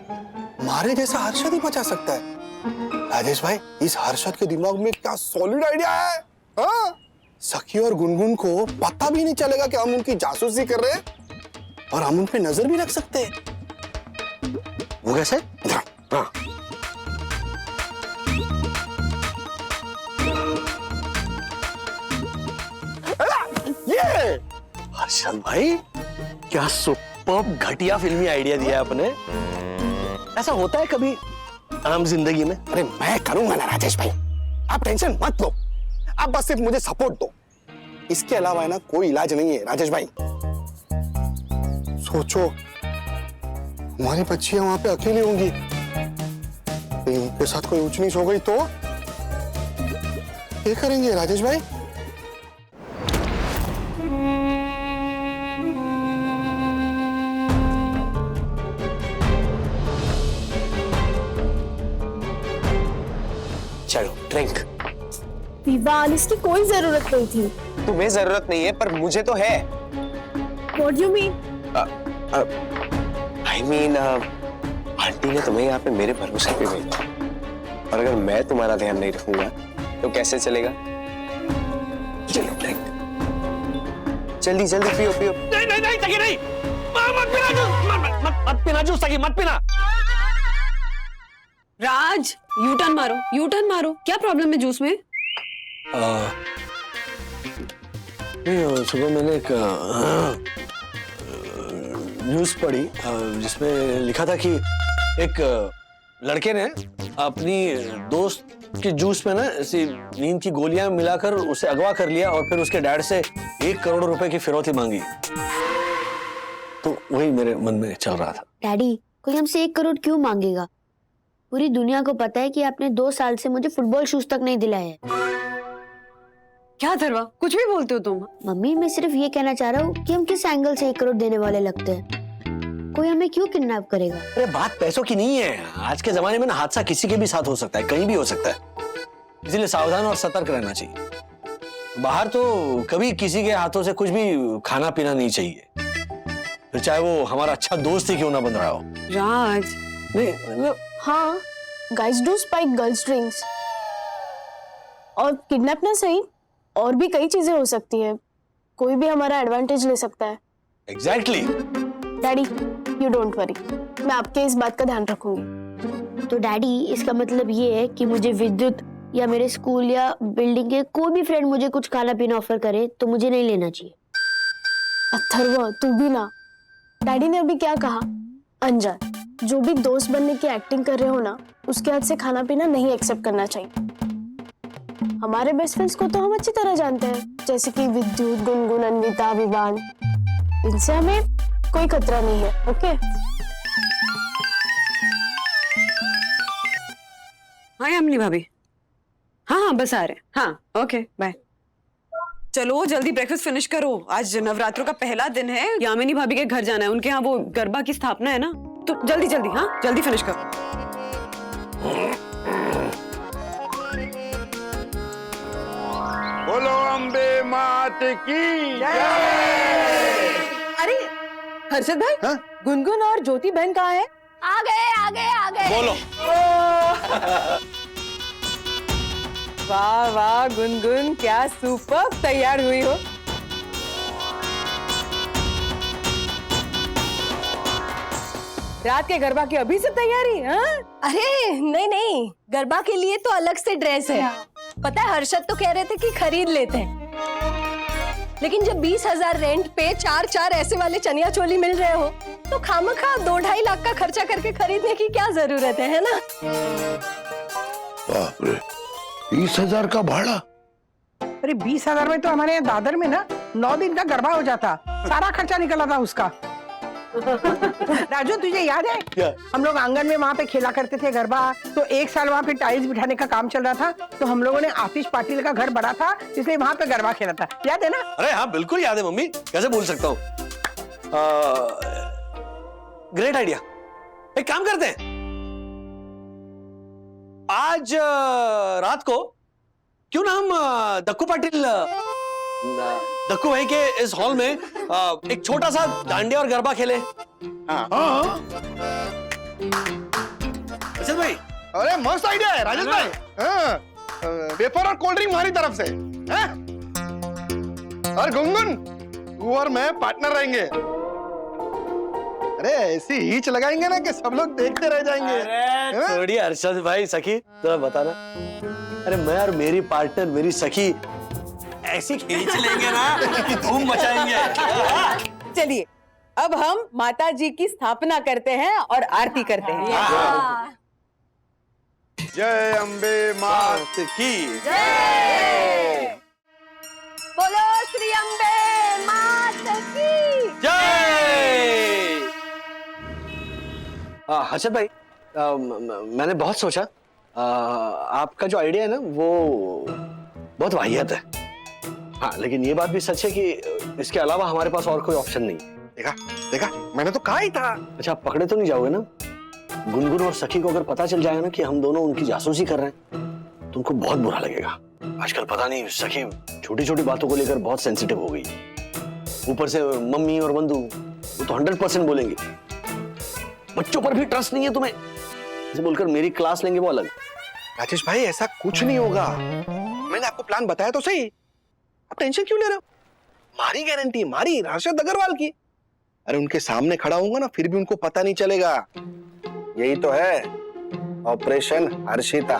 मारे जैसा हर्षद ही बचा सकता है। राजेश भाई, इस हर्षद के दिमाग में क्या सॉलिड आइडिया है। हाँ? सखी और गुनगुन को पता भी नहीं चलेगा कि हम उनकी जासूसी कर रहे हैं और हम उन पे नजर भी रख सकते हैं। वो कैसे? हाँ। ये हर्षद भाई क्या सुपर्ब घटिया फिल्मी आइडिया दिया आपने। ऐसा होता है कभी आम जिंदगी में? अरे मैं करूंगा ना राजेश भाई, आप टेंशन मत लो। आप बस सिर्फ मुझे सपोर्ट दो। इसके अलावा है ना कोई इलाज नहीं है राजेश भाई। सोचो हमारी बच्चियां वहां पे अकेली होंगी, उनके साथ कोई ऊंच नीच हो गई तो क्या करेंगे राजेश भाई? चलो ड्रिंक। विवान, इसकी कोई जरूरत नहीं थी। तुम्हें जरूरत नहीं है पर मुझे तो है। What do you mean? I mean, aunty ने तुम्हें यहाँ पे मेरे भरोसे पे भेजा, और अगर मैं तुम्हारा ध्यान नहीं रखूंगा तो कैसे चलेगा? चलो ड्रिंक, जल्दी जल्दी पियो पियो। नहीं नहीं नहीं सकी नहीं, मत पीना जूस, मत पीना जूस सकी, मत पीना। राज, यू टर्न मारो, यू टर्न मारो। क्या प्रॉब्लम है जूस में? सुबह मैंने एक न्यूज पढ़ी जिसमें लिखा था कि एक लड़के ने अपनी दोस्त के जूस में ना ऐसी नींद की गोलियां मिलाकर उसे अगवा कर लिया और फिर उसके डैड से 1 करोड़ रुपए की फिरौती मांगी। तो वही मेरे मन में चल रहा था। डैडी, कोई हमसे 1 करोड़ क्यों मांगेगा? पूरी दुनिया को पता है कि आपने 2 साल से मुझे फुटबॉल शूज तक नहीं दिलाए हैं। क्या धरवा, कुछ भी बोलते हो तुम। मम्मी, मैं सिर्फ ये कहना चाह रहा हूँ कि हम किस एंगल से 1 करोड़ देने वाले लगते हैं। कोई हमें क्यों किडनैप करेगा? अरे बात पैसों की नहीं है। आज के जमाने में ना हादसा किसी के भी साथ हो सकता है, कहीं भी हो सकता है। इसलिए सावधान और सतर्क रहना चाहिए। बाहर तो कभी किसी के हाथों से कुछ भी खाना पीना नहीं चाहिए, फिर चाहे वो हमारा अच्छा दोस्त ही क्यों ना बन रहा हो। राज, नहीं मतलब हाँ, guys do spike girls drinks. और किडनैप ना सही, और भी कई चीजें हो सकती है। कोई भी हमारा एडवांटेज ले सकता है। Exactly. Daddy, you don't worry, मैं आपके इस बात का ध्यान रखूंगी। तो डैडी, इसका मतलब ये है कि मुझे विद्युत या मेरे स्कूल या बिल्डिंग के कोई भी फ्रेंड मुझे कुछ खाना पीना ऑफर करे तो मुझे नहीं लेना चाहिए। अथर्व, तू भी ना। डैडी ने अभी क्या कहा? अंजन, जो भी दोस्त बनने की एक्टिंग कर रहे हो ना, उसके हाथ से खाना पीना नहीं एक्सेप्ट करना चाहिए। हमारे बेस्ट फ्रेंड्स को तो हम अच्छी तरह जानते हैं, जैसे कि विद्युत, गुनगुन, अन्विता, विवान। इनसे हमें कोई खतरा नहीं है। ओके? हाय अमली भाभी। हाँ हाँ बस आ रहे हैं। हाँ ओके बाय। चलो जल्दी ब्रेकफास्ट फिनिश करो, आज नवरात्रों का पहला दिन है, यामिनी भाभी के घर जाना है, उनके यहाँ वो गरबा की स्थापना है ना, तो जल्दी जल्दी, हाँ जल्दी फिनिश करो। बोलो अम्बे मात की जय। अरे हर्षद भाई, हाँ? गुनगुन और ज्योति बहन कहाँ है? आ गए आ गए आ गए। बोलो। वाह वाह गुनगुन, क्या सुपर तैयार हुई हो। रात के गरबा की अभी से तैयारी? हाँ? अरे नहीं नहीं, गरबा के लिए तो अलग से ड्रेस है। पता है हर्षद तो कह रहे थे कि खरीद लेते हैं, लेकिन जब 20,000 रेंट पे 4 ऐसे वाले चनिया चोली मिल रहे हो तो खामखा 2-2.5 लाख का खर्चा करके खरीदने की क्या जरूरत है ना? बाप रे, 20,000 का भाड़ा? अरे 20,000 में तो हमारे यहाँ दादर में ना 9 दिन का गरबा हो जाता, सारा खर्चा निकला था उसका। राजू तुझे याद है क्या? हम लोग आंगन में वहाँ पे खेला करते थे गरबा, तो एक साल वहाँ पे टाइल्स बिठाने का काम चल रहा था, तो हम लोगों ने आतिश पाटिल का घर बड़ा था इसलिए वहाँ पे गरबा खेला था, याद है ना? अरे हाँ बिल्कुल याद है मम्मी, कैसे भूल सकता हूँ। Great idea. एक काम करते हैं, आज रात को क्यों ना हम दक्कू पाटिल दक्कू भाई के इस हॉल में एक छोटा सा डांडिया और गरबा खेले। हाँ अचल भाई। अरे मस्त आइडिया है राजेश भाई। हाँ, वेफर और कोल्ड ड्रिंक हमारी तरफ से हैं? और गुनगुन तू और मैं पार्टनर रहेंगे। अरे ऐसी हीच लगाएंगे ना कि सब लोग देखते रह जाएंगे। अरे छोड़िए अरशद भाई, सखी जरा बताना। अरे मैं और मेरी पार्टनर मेरी सखी ऐसी खींच लेंगे ना कि धूम मचाएंगे। चलिए अब हम माता जी की स्थापना करते हैं और आरती करते हैं। जय अम्बे मात की बोलो श्री अम्बे मात की जय। हर्षद भाई, मैंने बहुत सोचा, आपका जो आइडिया है ना वो बहुत वाहियात है। हाँ लेकिन ये बात भी सच है कि इसके अलावा हमारे पास और कोई ऑप्शन नहीं। देखा देखा, मैंने तो कहा ही था। अच्छा आप पकड़े तो नहीं जाओगे ना? गुनगुन और सखी को अगर पता चल जाएगा ना कि हम दोनों उनकी जासूसी कर रहे हैं तो उनको बहुत बुरा लगेगा। आजकल पता नहीं सखी छोटी छोटी बातों को लेकर बहुत सेंसिटिव हो गई, ऊपर से मम्मी और बंधु वो तो 100% बोलेंगे। बच्चों पर भी ट्रस्ट नहीं है तुम्हें, ऐसे बोलकर मेरी क्लास लेंगे वो अलग। राजेश भाई ऐसा कुछ नहीं होगा, मैंने आपको प्लान बताया तो सही, आप टेंशन क्यों ले रहे हो? मारी गारंटी, मारी राशिद अग्रवाल की। अरे उनके सामने खड़ा होऊंगा ना फिर भी उनको पता नहीं चलेगा। यही तो है ऑपरेशन हर्षिता।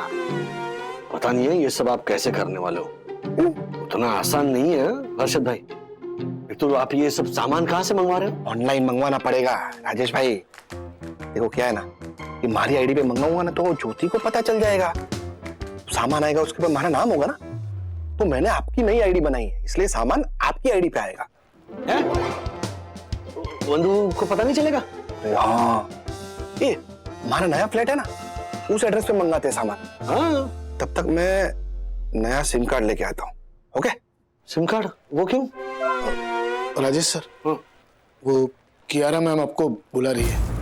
पता नहीं है ये सब आप कैसे करने वाले हो, उतना आसान नहीं है हर्षद भाई। एक तो आप ये सब सामान कहाँ से मंगवा रहे हो? ऑनलाइन मंगवाना पड़ेगा राजेश भाई। देखो क्या है ना कि हमारी आईडी पे मंगाऊंगा ना तो ज्योति को पता चल जाएगा, सामान आएगा उसके ऊपर हमारा नाम होगा ना, तो मैंने आपकी नई आईडी बनाई है इसलिए सामान आपकी आईडी पे आएगा। बंधु को पता नहीं चलेगा? हाँ ये हमारा नया फ्लैट है ना, उस एड्रेस पे मंगाते हैं सामान। हाँ तब तक मैं नया सिम कार्ड लेके आता हूँ। ओके? SIM card? वो क्यों? राजेश सर, वो कियारा मैम आपको बुला रही है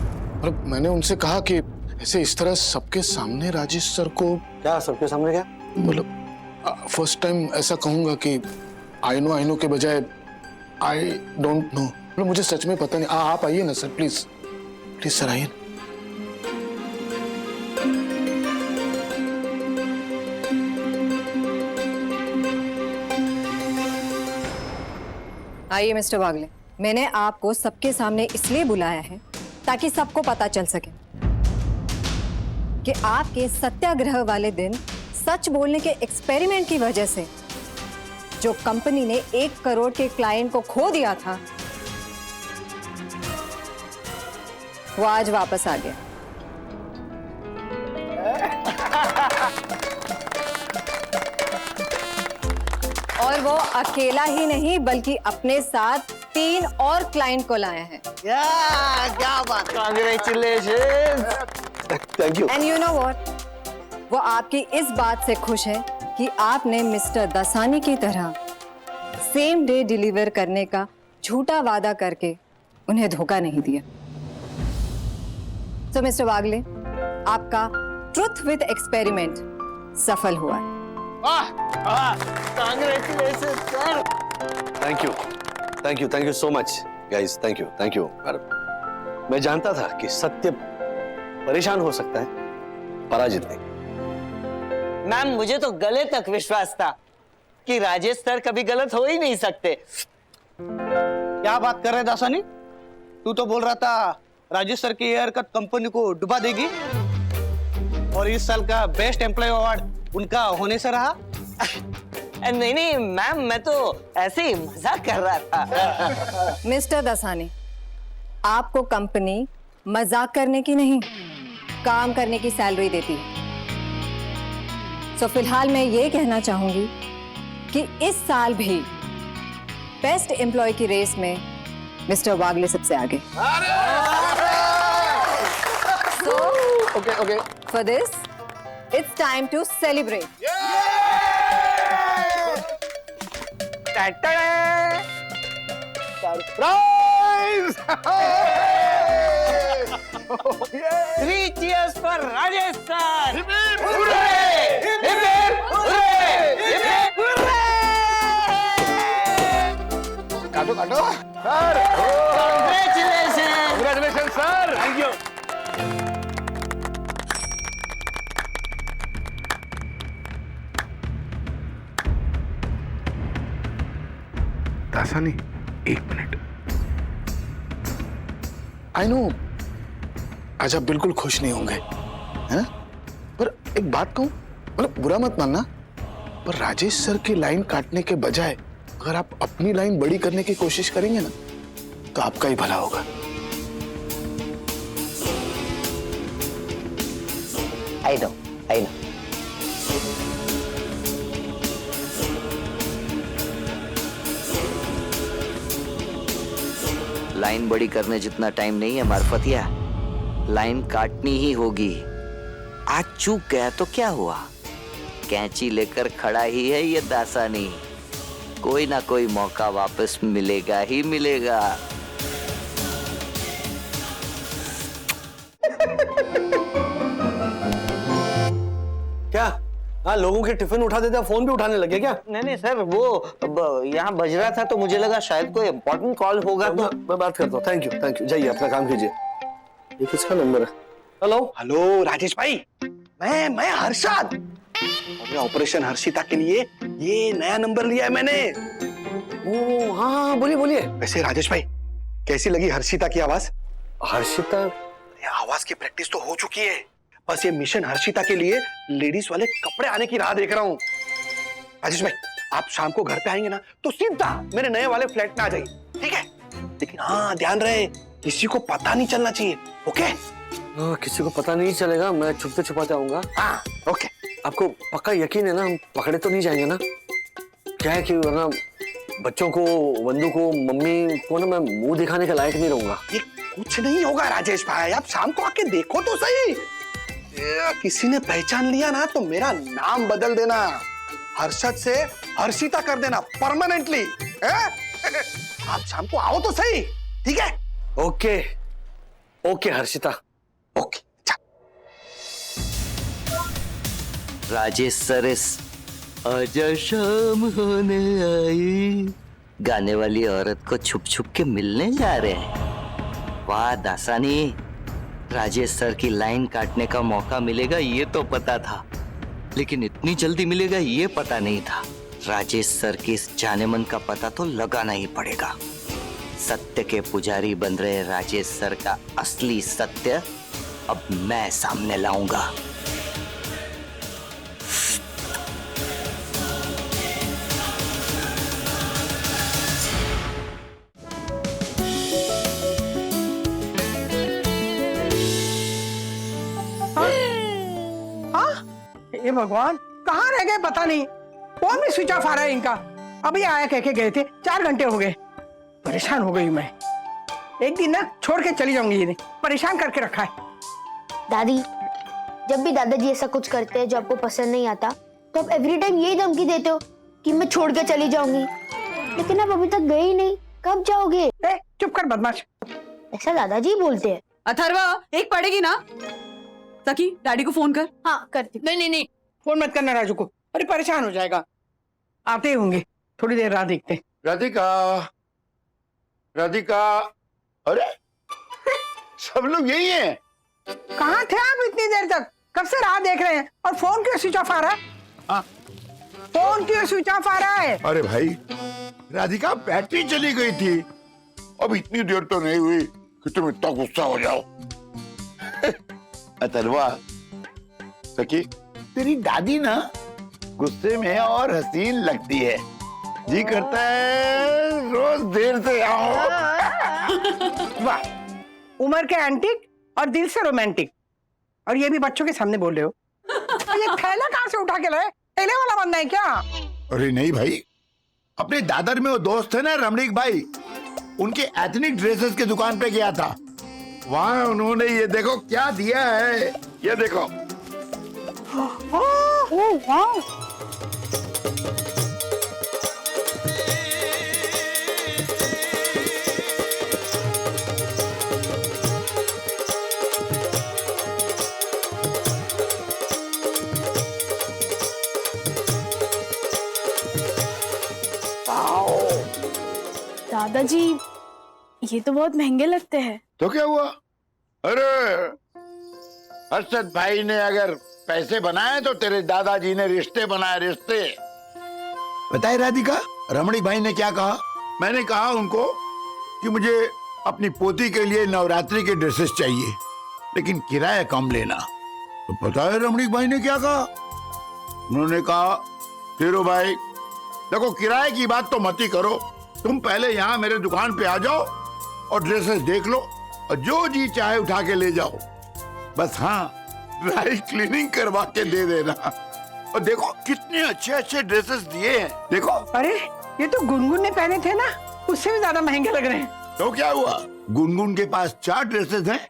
और मैंने उनसे कहा कि ऐसे इस तरह सबके सामने राजेश सर को। क्या सबके सामने क्या? मतलब फर्स्ट टाइम ऐसा कहूंगा कि आई नो के बजाय आई डोंट नो। मतलब मुझे सच में पता नहीं। आप आइए ना सर, प्लीज प्लीज सर आइए। आइए मिस्टर वागले, मैंने आपको सबके सामने इसलिए बुलाया है ताकि सबको पता चल सके कि आपके सत्याग्रह वाले दिन सच बोलने के एक्सपेरिमेंट की वजह से जो कंपनी ने 1 करोड़ के क्लाइंट को खो दिया था वो आज वापस आ गया। और वो अकेला ही नहीं बल्कि अपने साथ 3 और क्लाइंट को लाया है। क्या बात, congratulation. Thank you. And you know what, वो आपकी इस बात से खुश है कि आपने मिस्टर दसानी की तरह सेम डे डिलीवर करने का झूठा वादा करके उन्हें धोखा नहीं दिया। तो मिस्टर वागले, आपका ट्रुथ विद एक्सपेरिमेंट सफल हुआ है। Thank you so much guys, thank you. मैं जानता था कि सत्य परेशान हो सकता है, पराजित नहीं। मैम, मुझे तो गले तक विश्वास था कि राजेश सर कभी गलत हो ही नहीं सकते। क्या बात कर रहे दासानी? तू तो बोल रहा था राजेश सर की हेयर कट कंपनी को डुबा देगी, और इस साल का बेस्ट एम्प्लॉय अवार्ड उनका होने से रहा। नहीं नहीं मैम, मैं तो ऐसे ही मजाक कर रहा था। मिस्टर दसानी, आपको कंपनी मजाक करने की नहीं, काम करने की सैलरी देती है। सो फिलहाल मैं ये कहना चाहूंगी कि इस साल भी बेस्ट एम्प्लॉय की रेस में मिस्टर वागले सबसे आगे। Okay for this it's time to celebrate. Surprise! 3 cheers for Rajesh sir! काटो sir. Congratulations sir, thank you. Dasani, एक मिनट। आई नो आज आप बिल्कुल खुश नहीं होंगे, है ना? पर एक बात कहूं, मतलब बुरा मत मानना, पर राजेश सर की लाइन काटने के बजाय अगर आप अपनी लाइन बड़ी करने की कोशिश करेंगे ना, तो आपका ही भला होगा। I know. लाइन बड़ी करने जितना टाइम नहीं है मार्फतिया, लाइन काटनी ही होगी। आज चूक गया तो क्या हुआ, कैंची लेकर खड़ा ही है ये दासानी। कोई ना कोई मौका वापस मिलेगा ही मिलेगा। क्या? हाँ, लोगों के टिफिन उठा देते, फोन भी उठाने लगे क्या? नहीं सर, वो यहाँ बज रहा था तो मुझे लगा शायद कोई इम्पोर्टेंट कॉल होगा। तो मैं बात करता हूँ। थैंक यू, जाइए अपना काम कीजिए। ये किसका नंबर है? हेलो राजेश भाई, मैं हर्षद। अरे ऑपरेशन हर्षिता के लिए ये नया नंबर लिया है मैंने। ओ हाँ, बोलिए। वैसे राजेश भाई, कैसी लगी हर्षिता की आवाज? हर्षिता? आवाज की प्रैक्टिस तो हो चुकी है, बस ये मिशन हर्षिता के लिए लेडीज वाले कपड़े आने की राह देख रहा हूँ। राजेश भाई, आप शाम को घर पे आएंगे ना, तो सीधा मेरे नए वाले फ्लैट में आ जाइए, ठीक है? लेकिन हाँ, ध्यान रहे, किसी को पता नहीं चलना चाहिए, ओके? किसी को पता नहीं चलेगा, मैं छुपते छुपाते आऊंगा। हाँ, ओके। आपको पक्का यकीन है ना, हम पकड़े तो नहीं जाएंगे ना? क्या है कि वरना बच्चों को, वंदू को, मम्मी को ना मैं मुंह दिखाने के लायक नहीं रहूंगा। ये कुछ नहीं होगा राजेश भाई, आप शाम को आके देखो तो सही। किसी ने पहचान लिया ना तो मेरा नाम बदल देना, हर्षद से हर्षिता कर देना परमानेंटली। आप शाम को आओ तो सही, ठीक है? Okay Harshita, okay. Rajesh sir इस आजा शाम होने आई गाने वाली औरत को छुप छुप के मिलने जा रहे हैं। वाह दासानी, राजेश सर की लाइन काटने का मौका मिलेगा ये तो पता था, लेकिन इतनी जल्दी मिलेगा ये पता नहीं था। राजेश सर की इस जाने मन का पता तो लगाना ही पड़ेगा। सत्य के पुजारी बन रहे राजेश सर का असली सत्य अब मैं सामने लाऊंगा। ये भगवान, कहाँ रह गए पता नहीं। फोन भी स्विच ऑफ आ रहा है इनका। अभी आया कह के गए थे, 4 घंटे हो गए। परेशान हो गई मैं। एक दिन ना छोड़ के चली जाऊंगी, ये परेशान करके रखा है। दादी, जब भी दादाजी ऐसा कुछ करते हैं जो आपको पसंद नहीं आता तो आप एवरी टाइम यही धमकी देते हो कि मैं छोड़ के चली जाऊंगी, लेकिन आप अभी तक गए ही नहीं, कब जाओगे? चुप कर बदमाश। ऐसा दादाजी बोलते हैं। अथर्वा एक पड़ेगी ना। सखी डैडी को फोन कर। हाँ करती। नहीं, फोन मत करना राजू को, अरे परेशान हो जाएगा। आते ही होंगे, थोड़ी देर राह देखते। राधिका, राधिका, अरे सब लोग यही हैं। कहाँ थे आप इतनी देर तक? कब से राह देख रहे हैं और फोन क्यों स्विच ऑफ आ रहा है? फोन क्यों स्विच ऑफ आ रहा है? अरे भाई, राधिका बैटरी चली गई थी। अब इतनी देर तो नहीं हुई कि तुम इतना गुस्सा हो जाओ। अथर्वा, सखी, तेरी दादी ना गुस्से में और हसीन लगती है। जी करता है रोज देर से आओ। वाह, उम्र के एंटिक और दिल से रोमांटिक, और ये भी बच्चों के सामने बोल रहे हो। और ये थैला कहाँ से उठा के लाए? थैले वाला बंदा है क्या? अरे नहीं भाई, अपने दादर में वो दोस्त है ना रमणीक भाई, उनके एथनिक ड्रेसेस की दुकान पे गया था। वहाँ उन्होंने ये देखो क्या दिया है, ये देखो। वाह, दादाजी ये तो बहुत महंगे लगते हैं। तो क्या हुआ? अरे हर्षद भाई ने अगर पैसे बनाए तो तेरे दादाजी ने रिश्ते बनाए, रिश्ते। बताए राधिका, रमणीक भाई ने क्या कहा? मैंने कहा उनको कि मुझे अपनी पोती के लिए नवरात्रि के ड्रेसेस चाहिए, लेकिन किराया कम लेना। तो पता है रमणीक भाई ने क्या कहा? उन्होंने कहा, तेरो भाई देखो, किराए की बात तो मत ही करो, तुम पहले यहाँ मेरे दुकान पे आ जाओ और ड्रेसेस देख लो और जो जी चाहे उठा के ले जाओ। बस हाँ, ड्राई क्लीनिंग करवा के दे देना। और देखो कितने अच्छे अच्छे ड्रेसेस दिए हैं, देखो। अरे ये तो गुनगुन ने पहने थे ना, उससे भी ज्यादा महंगे लग रहे हैं। तो क्या हुआ? गुनगुन के पास 4 ड्रेसेस हैं,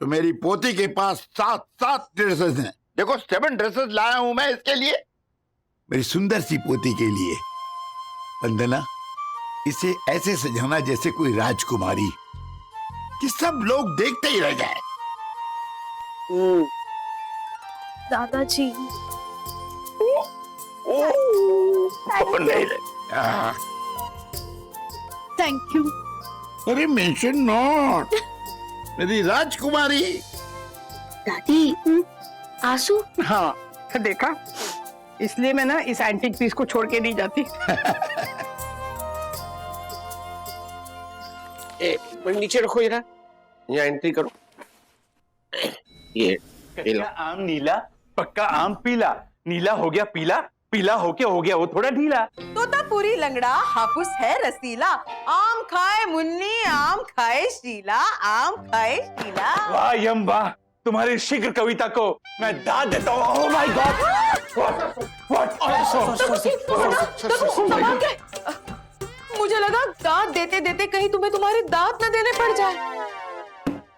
तो मेरी पोती के पास 7 ड्रेसेस हैं। देखो 7 ड्रेसेस लाया हूं मैं इसके लिए, मेरी सुंदर सी पोती के लिए। वंदना, इसे ऐसे सजाना जैसे कोई राजकुमारी, कि सब लोग देखते ही रह जाए। दादाजी थैंक यू। अरे मेंशन नॉट, मेरी राजकुमारी। दादी आंसू? हाँ देखा, इसलिए मैं ना इस एंटीक पीस को छोड़ के नहीं जाती। नीचे रखो जरा, यहाँ एंट्री करो। ये कच्चा आम नीला, पक्का आम पीला, नीला हो गया पीला, पीला होके हो गया वो थोड़ा ढीला। तोता पूरी लंगड़ा, हापुस है रसीला, आम खाए मुन्नी, आम खाए शीला, आम खाए शीला। वाह यम वाह, तुम्हारी शीघ्र कविता को मैं दाद देता हूँ। ओह माय गॉड, मुझे लगा दांत देते देते कहीं तुम्हें तुम्हारे दांत न देने पड़ जाए।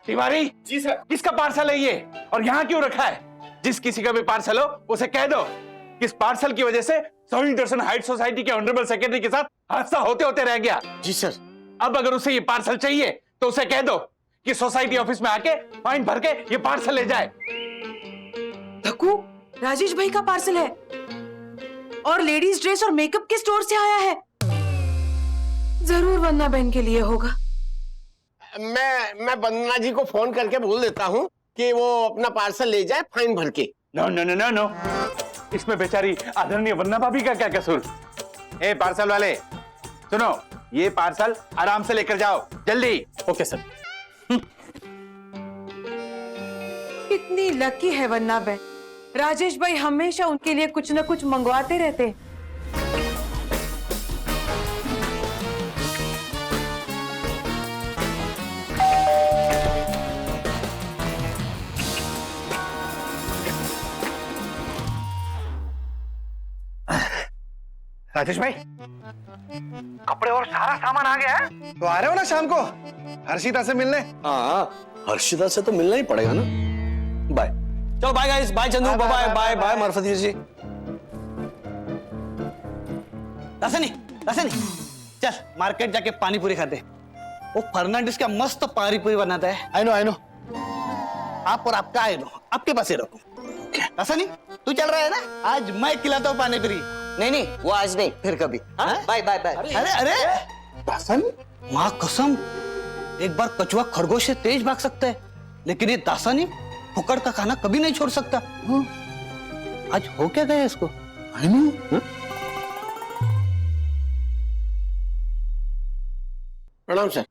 तिवारी जी सर, किसका पार्सल है ये और यहाँ क्यों रखा है? जिस किसी का भी पार्सल हो उसे कह दो कि इस पार्सल की वजह से सौरी दर्शन हाइट सोसाइटी के ऑनरेबल सेक्रेटरी के साथ हादसा होते होते रह गया। जी सर। अब अगर उसे ये पार्सल चाहिए तो उसे कह दो कि सोसाइटी ऑफिस में आके फाइन भर के ये पार्सल ले जाए। धक्कू, राजेश भाई का पार्सल है और लेडीज ड्रेस और मेकअप के स्टोर से आया है। जरूर वंदना बहन के लिए होगा। मैं वंदना जी को फोन करके बोल देता हूँ कि वो अपना पार्सल ले जाए फाइन भर के। No no no no no, इसमें बेचारी आदरणीय वंदना भाभी का क्या कसूर? ए पार्सल वाले सुनो, ये पार्सल आराम से लेकर जाओ जल्दी। Okay sir. कितनी लकी है वंदना बहन, राजेश भाई हमेशा उनके लिए कुछ न कुछ मंगवाते रहते हैं। राजेश भाई, कपड़े और सारा सामान आ गया है, तो आ रहे हो ना शाम को हर्षिता से मिलने? हाँ, हर्षिता से तो मिलना ही पड़ेगा ना। बाय। चलो bye guys, bye Chandu, bye bye bye Marfati ji. Dasani चल मार्केट जाके पानी पूरी खाते। वो फर्नांडिस का मस्त पानी पूरी बनाता है। आई नो आप और आपका आई नो, आपके पास ही रखो। दासनी तू चल रहा है ना, आज मैं खिलाता हूँ पानी पूरी। नहीं वो आज नहीं, फिर कभी। Bye bye bye. अरे दासनी, माँ कसम, एक बार कछुआ खरगोश से तेज भाग सकता है, लेकिन ये दासानी फुकड़ का खाना कभी नहीं छोड़ सकता। आज हो क्या गया इसको? I know. प्रणाम सर।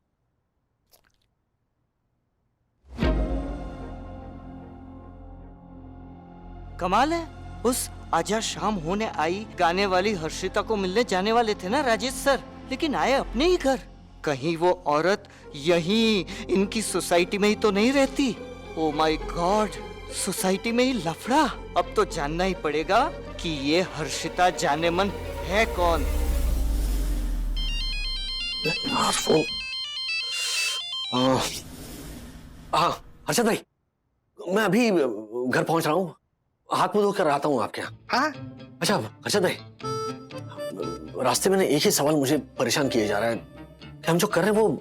कमाल है, उस आजा शाम होने आई गाने वाली हर्षिता को मिलने जाने वाले थे ना राजेश सर, लेकिन आए अपने ही घर। कहीं वो औरत यहीं इनकी सोसाइटी में ही तो नहीं रहती? ओ माय गॉड, सोसाइटी में ही लफड़ा। अब तो जानना ही पड़ेगा कि ये हर्षिता जानेमन है कौन। हाँ हर्षद भाई, मैं अभी घर पहुंच रहा हूँ, हाथ मुंह धोकर आता हूँ आपके यहाँ। हाँ अच्छा हर्षद भाई, रास्ते में ना एक ही सवाल मुझे परेशान किए जा रहा है कि हम जो कर रहे हैं वो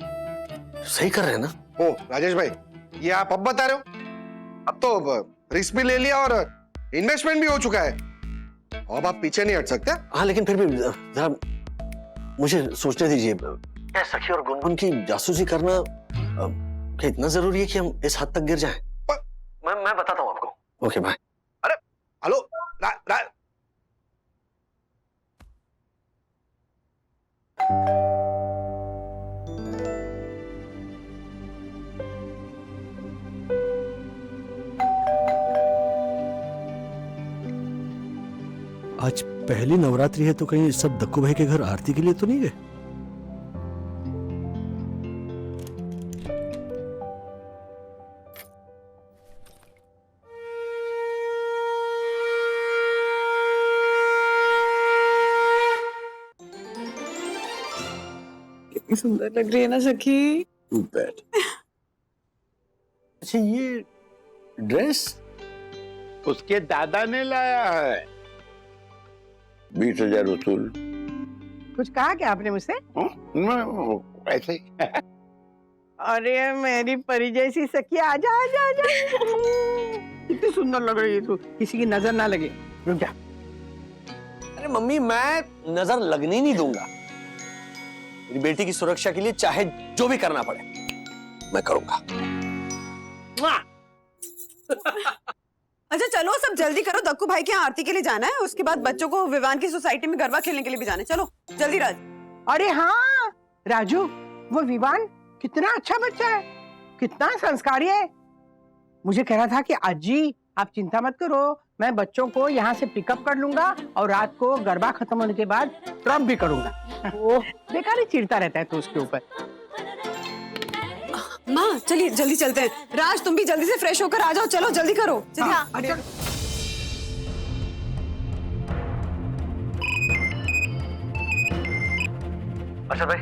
सही कर रहे हैं ना? ओ राजेश भाई, ये आप अब बता रहे हो? अब तो रिस्क भी ले लिया और इन्वेस्टमेंट भी हो चुका है, अब आप पीछे नहीं हट सकते। हाँ लेकिन फिर भी जरा मुझे सोचने दीजिए, क्या सखी और गुनगुन की जासूसी करना क्या इतना जरूरी है कि हम इस हद तक गिर जाएं? मैं बताता हूँ आपको। Okay bye. अरे हेलो आज पहली नवरात्रि है तो कहीं सब दक्कू भाई के घर आरती के लिए तो नहीं गए? कितनी सुंदर लग रही है ना सखी। अच्छा ये ड्रेस उसके दादा ने लाया है। 20,000 वसूल। कुछ कहा क्या आपने मुझसे? ऐसे ही। अरे मेरी परी जैसी सखिया, आजा आजा आजा। कितनी सुंदर लग रही है तू, किसी की नजर ना लगे। रुक जा। अरे मम्मी, मैं नजर लगने नहीं दूंगा। मेरी बेटी की सुरक्षा के लिए चाहे जो भी करना पड़े मैं करूंगा। अच्छा चलो सब जल्दी करो, दक्कू भाई के यहाँ आरती के लिए जाना है, उसके बाद बच्चों को विवान की सोसाइटी में गरबा खेलने के लिए भी जाना है। चलो जल्दी राज। अरे हाँ राजू, वो विवान कितना अच्छा बच्चा है, कितना संस्कारी है। मुझे कह रहा था कि अजी आप चिंता मत करो, मैं बच्चों को यहाँ से पिकअप कर लूंगा और रात को गरबा खत्म होने के बाद ड्रॉप भी करूंगा। वो बेकार ही चिढ़ता रहता है तो उसके ऊपर। माँ चलिए जल्दी चलते हैं। राज तुम भी जल्दी से फ्रेश होकर आ जाओ, चलो जल्दी करो। चलिए। अच्छा भाई,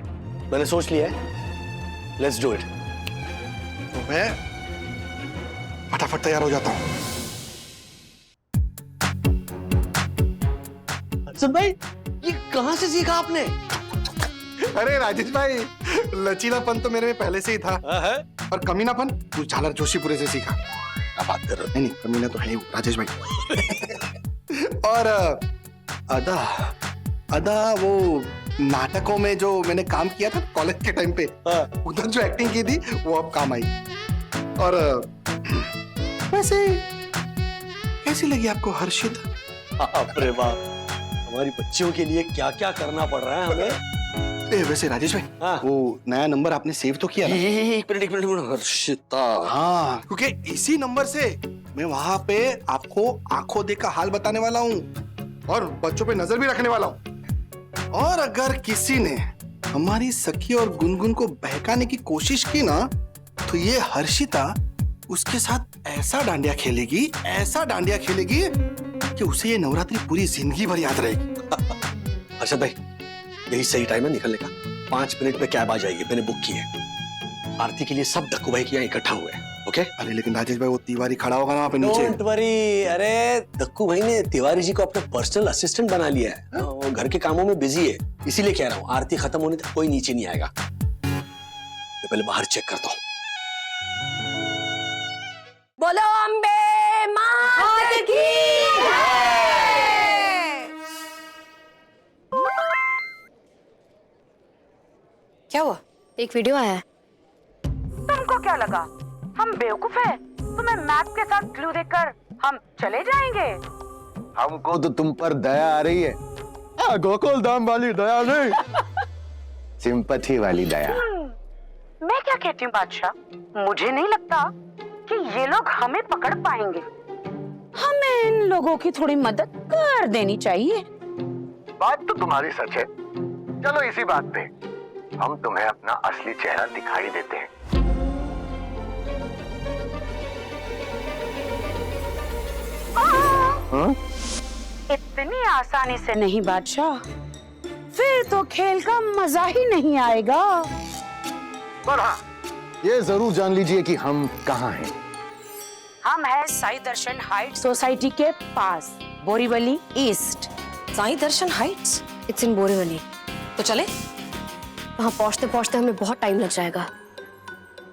मैंने सोच लिया है, लेट्स डू इट। तो मैं फटाफट तैयार हो जाता हूँ। अच्छा भाई, ये कहाँ से सीखा आपने? अरे राजेश भाई, लचीलापन तो मेरे में पहले से ही था, और कमीनापन तू झालर जोशीपुरे से सीखा। क्या बात कर रहे हो? नहीं कमीना तो है ही वो राजेश भाई। और अदा वो नाटकों में जो मैंने काम किया था कॉलेज के टाइम पे, उधर जो एक्टिंग की थी वो अब काम आई। और वैसे कैसी लगी आपको हर्षिता? बाप रे बाप, हमारी बच्चियों के लिए क्या क्या करना पड़ रहा है हमें। वैसे राजेश भाई, वो नया नंबर आपने सेव तो किया ना? एक मिनट, हर्षिता। हाँ, क्योंकि इसी नंबर से मैं वहां पे आपको आंखों देखा हाल बताने वाला हूँ और बच्चों पे नजर भी रखने वाला हूँ। और अगर किसी ने हमारी सखी और गुनगुन को बहकाने की कोशिश की ना, तो ये हर्षिता उसके साथ ऐसा डांडिया खेलेगी कि उसे ये नवरात्रि पूरी जिंदगी भर याद रहेगी। अच्छा भाई, यही सही टाइम है निकलने का। 5 मिनट में कैब आ जाएगी, मैंने बुक की है। आरती के लिए सब दक्कू भाई के यहाँ इकट्ठा हुए हैं। ओके? अरे लेकिन राजेश भाई वो तिवारी खड़ा होगा ना वहाँ पे नीचे। Don't worry. अरे दक्कू भाई ने तिवारी जी को अपना पर्सनल असिस्टेंट बना लिया है। वो घर के कामों में बिजी है, इसीलिए कह रहा हूँ आरती खत्म होने तक कोई नीचे नहीं आएगा। मैं पहले बाहर चेक करता हूँ। बोलो अम्बे मात की क्या हुआ? एक वीडियो आया है। तुमको क्या लगा हम बेवकूफ है? तुम्हें मैप के साथ क्लू देकर हम चले जाएंगे? हमको तो तुम पर दया आ रही है। गोकुल धाम वाली दया नहीं, सिंपैथी वाली दया। मैं क्या कहती हूँ बादशाह, मुझे नहीं लगता कि ये लोग हमें पकड़ पाएंगे। हमें इन लोगों की थोड़ी मदद कर देनी चाहिए। बात तो तुम्हारी सच है। चलो इसी बात पे हम तुम्हें अपना असली चेहरा दिखाई देते हैं। इतनी आसानी से नहीं बादशाह, फिर तो खेल का मजा ही नहीं आएगा। पर हाँ, ये जरूर जान लीजिए कि हम कहाँ हैं। हम हैं साई दर्शन हाइट सोसाइटी के पास, Borivali east. Sai Darshan heights? It's in Borivali. तो चले? वहाँ पहुँचते पहुँचते हमें बहुत टाइम लग जाएगा,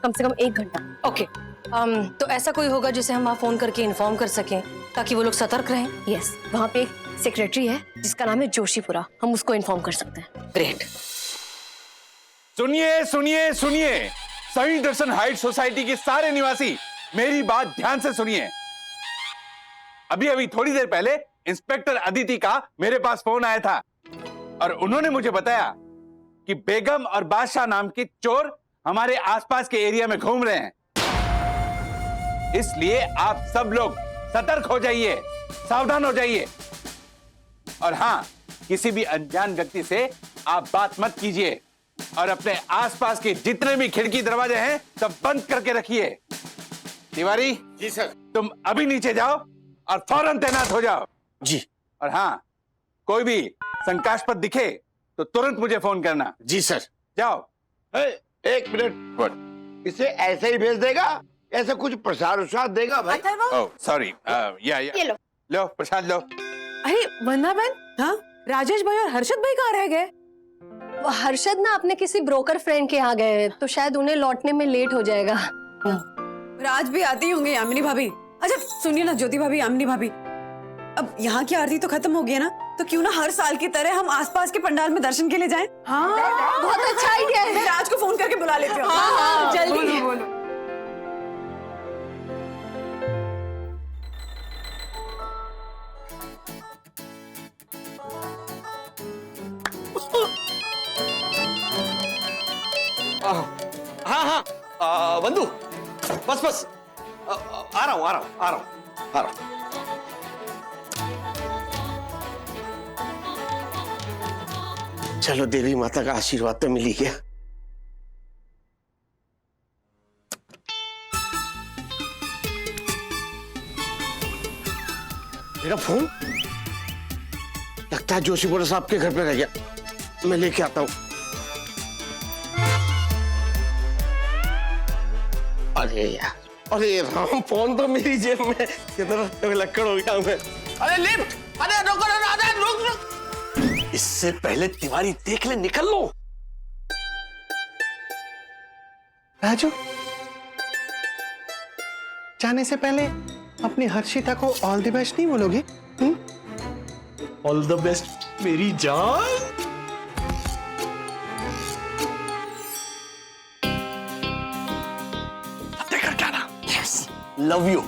कम से कम 1 घंटा। ओके। तो ऐसा कोई होगा जिसे हम वहाँ फोन करके इन्फॉर्म कर सकें ताकि वो लोग सतर्क रहें? यस, वहाँ पे एक सेक्रेटरी है जिसका नाम है जोशीपुरा, हम उसको इन्फॉर्म कर सकते हैं। ग्रेट। सुनिए सुनिए सुनिए, साई दर्शन हाइट सोसाइटी के सारे निवासी मेरी बात ध्यान से सुनिए। अभी अभी थोड़ी देर पहले इंस्पेक्टर अदिति का मेरे पास फोन आया था और उन्होंने मुझे बताया कि बेगम और बादशाह नाम के चोर हमारे आसपास के एरिया में घूम रहे हैं। इसलिए आप सब लोग सतर्क हो जाइए, सावधान हो जाइए। और हाँ, किसी भी अनजान व्यक्ति से आप बात मत कीजिए और अपने आसपास के जितने भी खिड़की दरवाजे हैं सब बंद करके रखिए। तिवारी जी सर। तुम अभी नीचे जाओ और फौरन तैनात हो जाओ। जी। और हाँ, कोई भी शंकास्पद दिखे तो तुरंत मुझे फोन करना। जी सर। जाओ। एक मिनट, इसे ऐसे ही भेज देगा? ऐसे कुछ प्रसाद उसाद देगा भाई? ओह सॉरी, ये लो। लो प्रसाद लो। अरे वंदना बहन, हाँ राजेश भाई और हर्षद भाई कहाँ रह गए? हर्षद ना अपने किसी ब्रोकर फ्रेंड के यहाँ गए, तो शायद उन्हें लौटने में लेट हो जाएगा। आज भी आती होंगे यामिनी भाभी। अच्छा सुनिए ना ज्योति भाभी, यामिनी भाभी, अब यहाँ की आरती तो खत्म हो गई है ना, तो क्यों ना हर साल की तरह हम आसपास के पंडाल में दर्शन के लिए जाएं? हाँ बहुत अच्छा आइडिया है। मैं राज को फोन करके बुला लेती हूँ। हाँ, जल्दी। बोलो। हाँ हाँ बंधु, बस आ रहा हूँ। चलो देवी माता का आशीर्वाद तो मिल ही गया। मेरा फोन लगता है जोशीपुरा साहब के घर पे रह गया, मैं लेके आता हूँ। अरे यार, अरे राम, फोन तो मेरी जेब में, किधर लक्कड़ हो गया मैं। अरे लिफ्ट, अरे रुक। इससे पहले तिवारी देख ले, निकल लो। राजू, जाने से पहले अपनी हर्षिता को ऑल द बेस्ट नहीं बोलोगे? ऑल द बेस्ट मेरी जान। देखकर क्या ना? Yes, love you.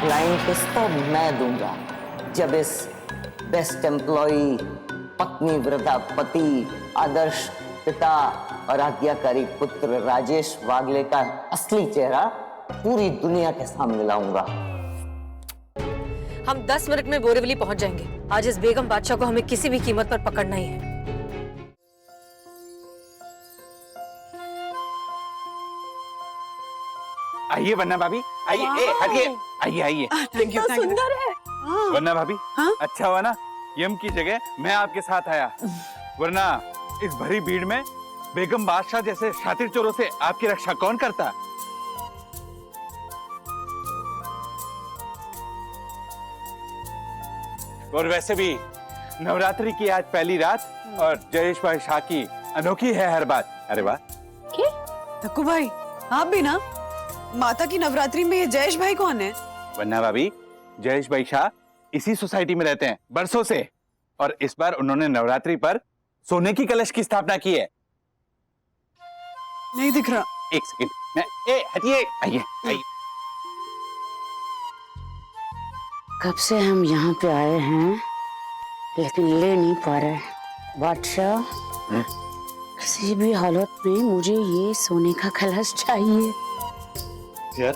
Flying kiss तो मैं दूंगा जब इस बेस्ट एम्प्लॉई, पत्नी व्रता पति, आदर्श पिता और आज्ञाकारी पुत्र राजेश वागले का असली चेहरा पूरी दुनिया के सामने लाऊंगा। हम 10 मिनट में बोरीवली पहुंच जाएंगे। आज इस बेगम बादशाह को हमें किसी भी कीमत पर पकड़ना ही है। आइए वन्ना भाभी, आइए, हटिए, आइए। कितना सुंदर है। वन्ना भाभी, अच्छा हुआ ना यम की जगह मैं आपके साथ आया, वरना इस भरी भीड़ में बेगम बादशाह जैसे शातिर चोरों से आपकी रक्षा कौन करता? और वैसे भी नवरात्रि की आज पहली रात और जयेश भाई शाह की अनोखी है हर बात। अरे वाह! तक्कू भाई, आप भी ना? माता की नवरात्रि में ये जयेश भाई कौन है? वन्ना भाभी, जयेश भाई शाह इसी सोसाइटी में रहते हैं बरसों से, और इस बार उन्होंने नवरात्रि पर सोने की कलश की स्थापना की है। नहीं दिख रहा। एक सेकंड, हटिए, आइए आइए। कब से हम यहाँ पे आए हैं लेकिन ले नहीं पा रहे। बादशाह, किसी भी हालत में मुझे ये सोने का कलश चाहिए। यार,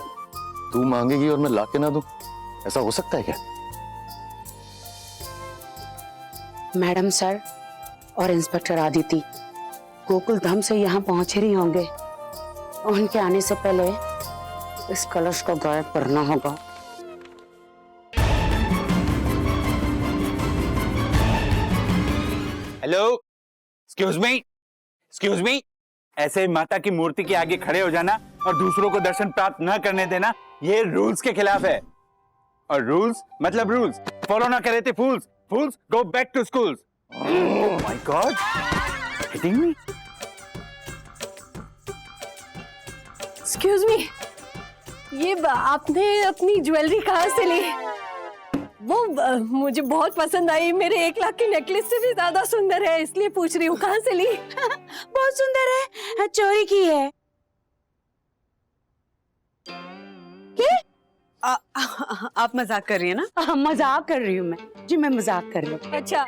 तू मांगेगी और मैं लाके ना दूं, ऐसा हो सकता है क्या? मैडम सर और इंस्पेक्टर आदिति गोकुल धाम से यहाँ पहुंचे ही होंगे। उनके आने से पहले इस कलश को गायब करना होगा। हेलो, एक्सक्यूज मी, ऐसे माता की मूर्ति के आगे खड़े हो जाना और दूसरों को दर्शन प्राप्त न करने देना, ये रूल्स के खिलाफ है। और रूल्स मतलब रूल्स फॉलो ना करे थे fools go back to schools. Oh my god, hitting me. Excuse me, ये आपने अपनी ज्वेलरी कहाँ से ली? वो मुझे बहुत पसंद आई, मेरे 1 लाख की नेकलेस से भी ज्यादा सुंदर है, इसलिए पूछ रही हूँ कहाँ से ली? बहुत सुंदर है, चोरी की है। आप मजाक कर रही है ना? हाँ, मजाक कर रही हूँ मैं जी, मैं मजाक कर रही हूँ। अच्छा।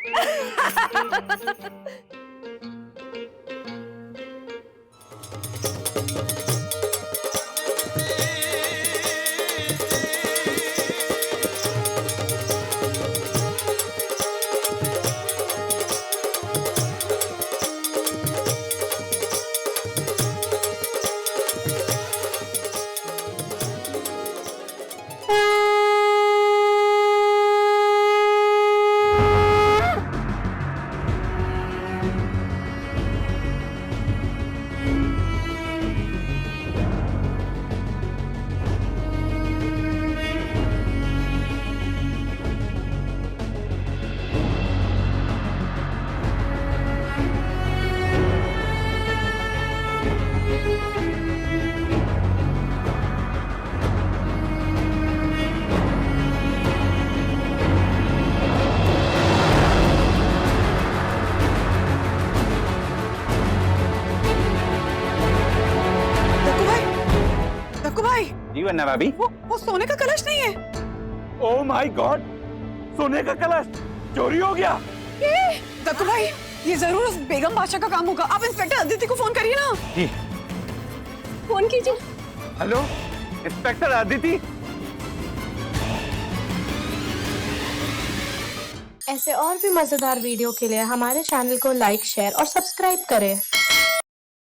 जी वन्ना भाभी, वो सोने का कलश नहीं है। ओह माय गॉड, सोने का कलश चोरी हो गया। तक्कू भाई, ये जरूर उस बेगम बादशाह का काम होगा। आप इंस्पेक्टर आदित्य को फोन करिए ना। जी, फोन कीजिए। Hello inspector Aditya. ऐसे और भी मजेदार वीडियो के लिए हमारे चैनल को लाइक, शेयर और सब्सक्राइब करें।